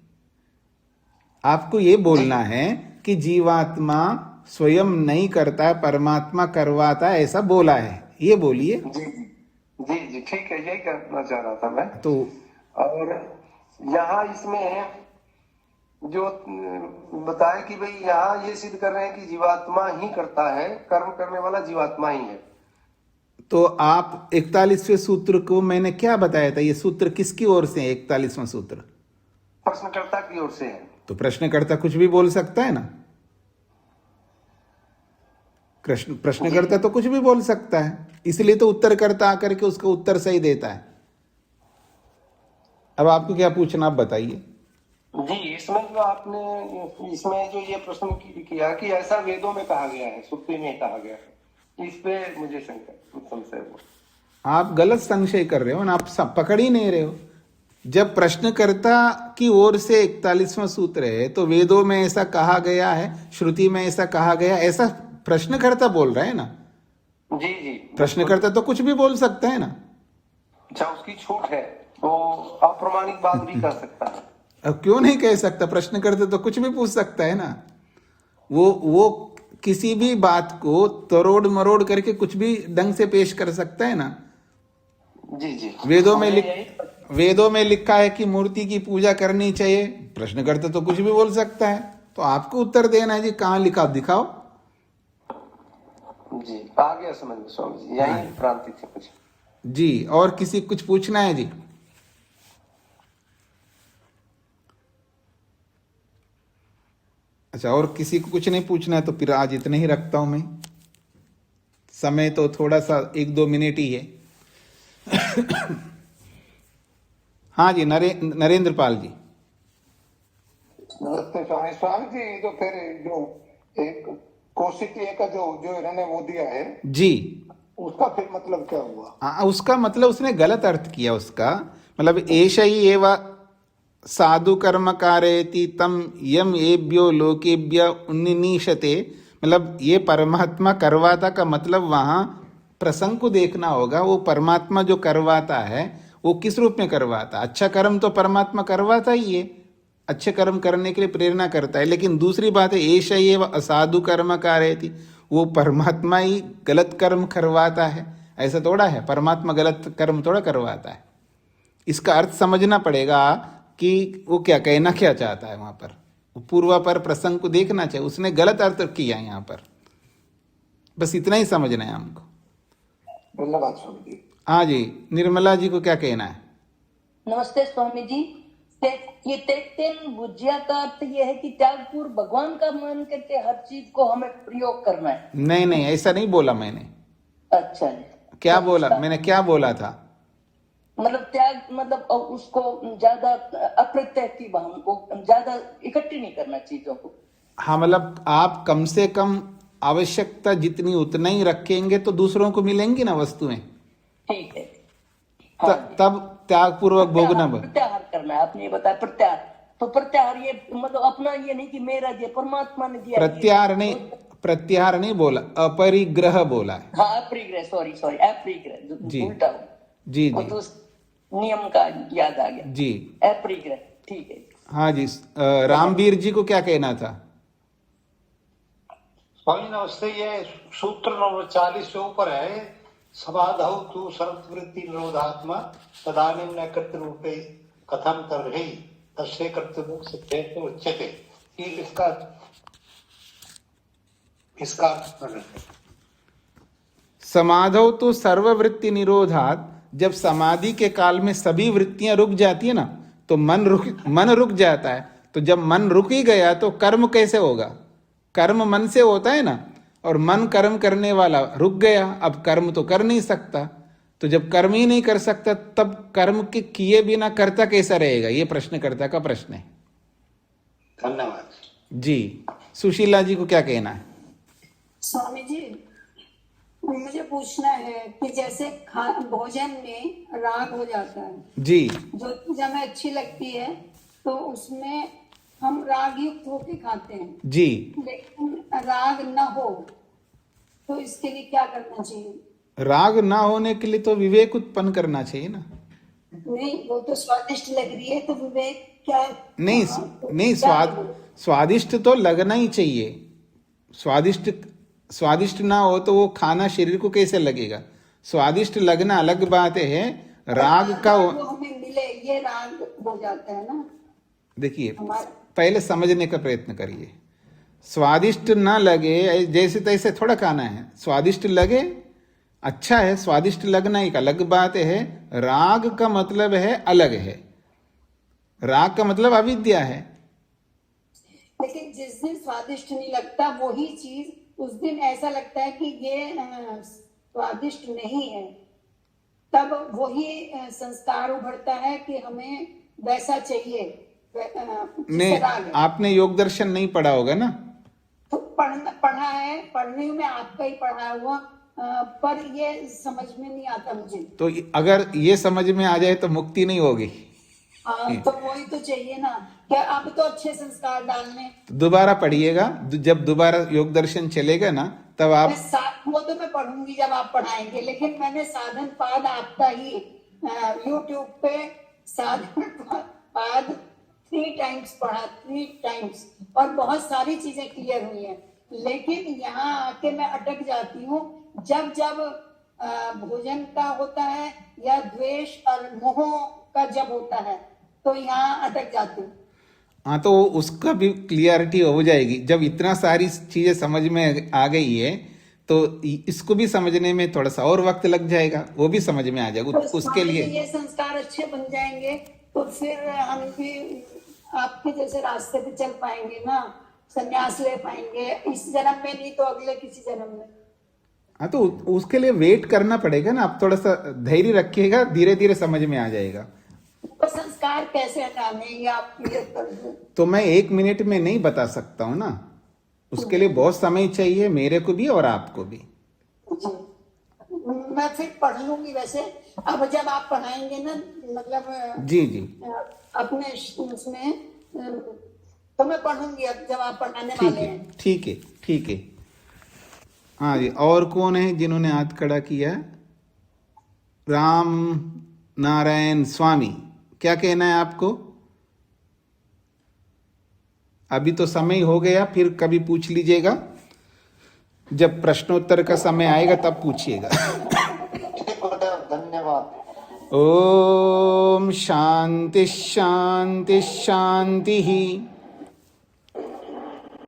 आपको ये बोलना है कि जीवात्मा स्वयं नहीं करता, परमात्मा करवाता है, ऐसा बोला है। ये बोलिए। जी जी जी ठीक है, यही करना चाह रहा था मैं। तो और यहाँ इसमें जो बताया कि भाई यहाँ ये सिद्ध कर रहे हैं कि जीवात्मा ही करता है, कर्म करने वाला जीवात्मा ही है। तो आप 41वें सूत्र को मैंने क्या बताया था? ये सूत्र किसकी ओर से है? 41वां सूत्र प्रश्नकर्ता की ओर से है। तो प्रश्नकर्ता कुछ भी बोल सकता है ना। प्रश्नकर्ता तो कुछ भी बोल सकता है, इसलिए तो उत्तरकर्ता आकर के उसका उत्तर सही देता है। अब आपको क्या पूछना, आप बताइए। जी इसमें जो आपने इसमें जो ये प्रश्न किया कि ऐसा वेदों में कहा गया है, सुक्ति में कहा गया है, इस पे मुझे संशय हुआ। आप गलत संशय कर रहे हो ना, आप सब पकड़ ही नहीं रहे हो। जब प्रश्नकर्ता की ओर से 41वां सूत्र है तो वेदों में ऐसा कहा गया है, श्रुति में ऐसा कहा गया, ऐसा प्रश्नकर्ता बोल रहा है ना। जी जी प्रश्नकर्ता तो कुछ भी बोल सकता है ना। अच्छा, उसकी छूट है, वो अप्रमाणिक बात भी कर सकता है। अब क्यों नहीं कह सकता? प्रश्नकर्ता तो कुछ भी पूछ सकता है ना। वो किसी भी बात को तरोड़ मरोड़ करके कुछ भी ढंग से पेश कर सकता है ना। जी जी वेदों में लिखा है कि मूर्ति की पूजा करनी चाहिए, प्रश्नकर्ता तो कुछ भी बोल सकता है। तो आपको उत्तर देना है जी, कहाँ लिखा दिखाओ। जी आ गया समझ में स्वामी जी, यही भ्रांति थी कुछ। जी और किसी कुछ पूछना है जी? अच्छा, और किसी को कुछ नहीं पूछना है तो फिर आज इतने ही रखता हूं मैं। समय तो थोड़ा सा 1-2 मिनट ही है। हाँ जी, नरेंद्र पाल जी। नमस्ते स्वामी। स्वामी जी तो फिर जो एक कौशिकीय का जो इन्होंने वो दिया है जी, उसका फिर मतलब क्या हुआ? हाँ, उसका मतलब उसने गलत अर्थ किया उसका। मतलब एष ही एवं साधु कर्म कारयति तम यम एभ्यो लोकेभ्य उन्निनीशते। मतलब ये परमात्मा करवाता का मतलब वहाँ प्रसंग को देखना होगा। वो परमात्मा जो करवाता है वो किस रूप में करवाता? अच्छा कर्म तो परमात्मा करवाता ही है, अच्छे कर्म करने के लिए प्रेरणा करता है। लेकिन दूसरी बात है एष एव असाधु कर्म कारयति, वो परमात्मा ही गलत कर्म करवाता है, ऐसा थोड़ा है। परमात्मा गलत कर्म थोड़ा करवाता है। इसका अर्थ समझना पड़ेगा कि वो क्या कहना क्या चाहता है। वहां पर पूर्वापर प्रसंग को देखना चाहिए। उसने गलत अर्थ किया यहाँ पर, बस इतना ही समझना है हमको। धन्यवाद स्वामी जी। हाँ जी, निर्मला जी को क्या कहना है? नमस्ते स्वामी जी। ये तेक्तेन बुझिया का अर्थ ये है कि त्यागपूर्व भगवान का मान करके हर चीज को हमें प्रयोग करना है। नहीं, ऐसा नहीं बोला मैंने। अच्छा, क्या बोला मैंने? क्या बोला था? मतलब त्याग मतलब उसको ज्यादा अप्रत्यय की भावना को ज्यादा इकट्ठी नहीं करना चीजों को। हाँ, मतलब आप कम से कम आवश्यकता जितनी उतना ही रखेंगे तो दूसरों को मिलेंगी ना वस्तुएं। ठीक है। तब त्याग पूर्वक भोगना। प्रत्याहार करना है, आपने ये बताया प्रत्याहार। तो प्रत्याहार ये मतलब अपना ये नहीं कि मेरा दिया, परमात्मा ने दिया। प्रत्याहार नहीं बोला, अपरिग्रह बोला है। हाँ अपरिग्रह, सॉरी अपरिग्रह उल्टा जी जी तो नियम का याद आ गया जी। अपरिग्रह, ठीक है। हाँ जी, रामवीर जी को क्या कहना था? स्वामी नमस्ते, ये सूत्र नंबर 40 से ऊपर है, समाधौ तु सर्ववृत्ति निरोधात्मा तदानीं न कर्तृरूपे कथम तर्हि तस्य कर्तृरूप सिद्धे तो उच्यते। इसका समाधौ तो सर्ववृत्ति निरोधात, जब समाधि के काल में सभी वृत्तियां रुक जाती है ना, तो मन रुक जाता है। तो जब मन रुक ही गया तो कर्म कैसे होगा? कर्म मन से होता है ना, और मन कर्म करने वाला रुक गया, अब कर्म तो कर नहीं सकता। तो जब कर्म ही नहीं कर सकता तब कर्म के किए बिना कर्ता कैसा रहेगा? ये प्रश्नकर्ता का प्रश्न है। धन्यवाद जी। सुशीला जी को क्या कहना है? स्वामी जी, मुझे पूछना है कि जैसे भोजन में राग हो जाता है जी, जो चीज हमें अच्छी लगती है तो उसमें हम राग युक्त होके खाते हैं जी, लेकिन राग न हो तो इसके लिए क्या करना चाहिए? राग ना होने के लिए तो विवेक उत्पन्न करना चाहिए ना। नहीं, वो तो स्वादिष्ट लग रही है तो विवेक क्या? नहीं, स्वादिष्ट तो लगना ही चाहिए। स्वादिष्ट ना हो तो वो खाना शरीर को कैसे लगेगा? स्वादिष्ट लगना अलग बात है। राग का वो हमें मिले, ये राग हो जाता है ना। देखिए, पहले समझने का प्रयत्न करिए। स्वादिष्ट ना लगे जैसे तैसे थोड़ा खाना है। स्वादिष्ट लगे अच्छा है, स्वादिष्ट लगना एक अलग बात है। राग का मतलब है अलग है। राग का मतलब अविद्या है। लेकिन जिस दिन स्वादिष्ट नहीं लगता वही चीज उस दिन ऐसा लगता है कि ये स्वादिष्ट नहीं है, तब वही संस्कार उभरता है कि हमें वैसा चाहिए। नहीं, आपने योग दर्शन नहीं पढ़ा होगा ना? तो पढ़ा है, पढ़ने में आपका ही पढ़ा हुआ, पर ये समझ में नहीं आता मुझे। तो अगर ये समझ में आ जाए तो मुक्ति नहीं होगी। तो वही तो चाहिए ना, क्या अब तो अच्छे संस्कार डालने। दोबारा पढ़िएगा, जब दोबारा योग दर्शन चलेगा ना तब आप। वो तो मैं पढ़ूंगी जब आप पढ़ाएंगे, लेकिन मैंने साधन पाद आपका ही यूट्यूब पे साधन पाद 3 टाइम्स पढ़ा, 3 टाइम्स, और बहुत सारी चीजें क्लियर हुई हैं। लेकिन यहाँ आके मैं अटक जाती हूँ जब भोजन का होता है या द्वेष और मोह का जब होता है तो यहाँ अटक जाती हूँ। हाँ, तो उसका भी क्लियरिटी हो जाएगी। जब इतना सारी चीजें समझ में आ गई है तो इसको भी समझने में थोड़ा सा और वक्त लग जाएगा, वो भी समझ में आ जाएगा। तो उसके लिए ये संस्कार अच्छे बन जाएंगे तो फिर हम भी आपके जैसे रास्ते पे चल पाएंगे ना, संन्यास ले पाएंगे, इस जन्म में नहीं तो अगले किसी जन्म में। हाँ, तो उसके लिए वेट करना पड़ेगा ना। आप थोड़ा सा धैर्य रखिएगा, धीरे धीरे समझ में आ जाएगा। तो संस्कार कैसे हटाने ये आप क्लियर कर दो। तो मैं 1 मिनट में नहीं बता सकता हूँ ना, उसके लिए बहुत समय चाहिए, मेरे को भी और आपको भी। मैं फिर पढ़ लूंगी वैसे, अब जब आप पढ़ाएंगे ना, मतलब जी अपने उसमें, तो मैं पढ़ूंगी अब जब आप पढ़ाने वाले हैं। ठीक है। हाँ जी, और कौन है जिन्होंने हाथ खड़ा किया? राम नारायण स्वामी, क्या कहना है आपको? अभी तो समय हो गया, फिर कभी पूछ लीजिएगा। जब प्रश्नोत्तर का समय आएगा तब पूछिएगा। धन्यवाद। ओम शांति शांति शांति।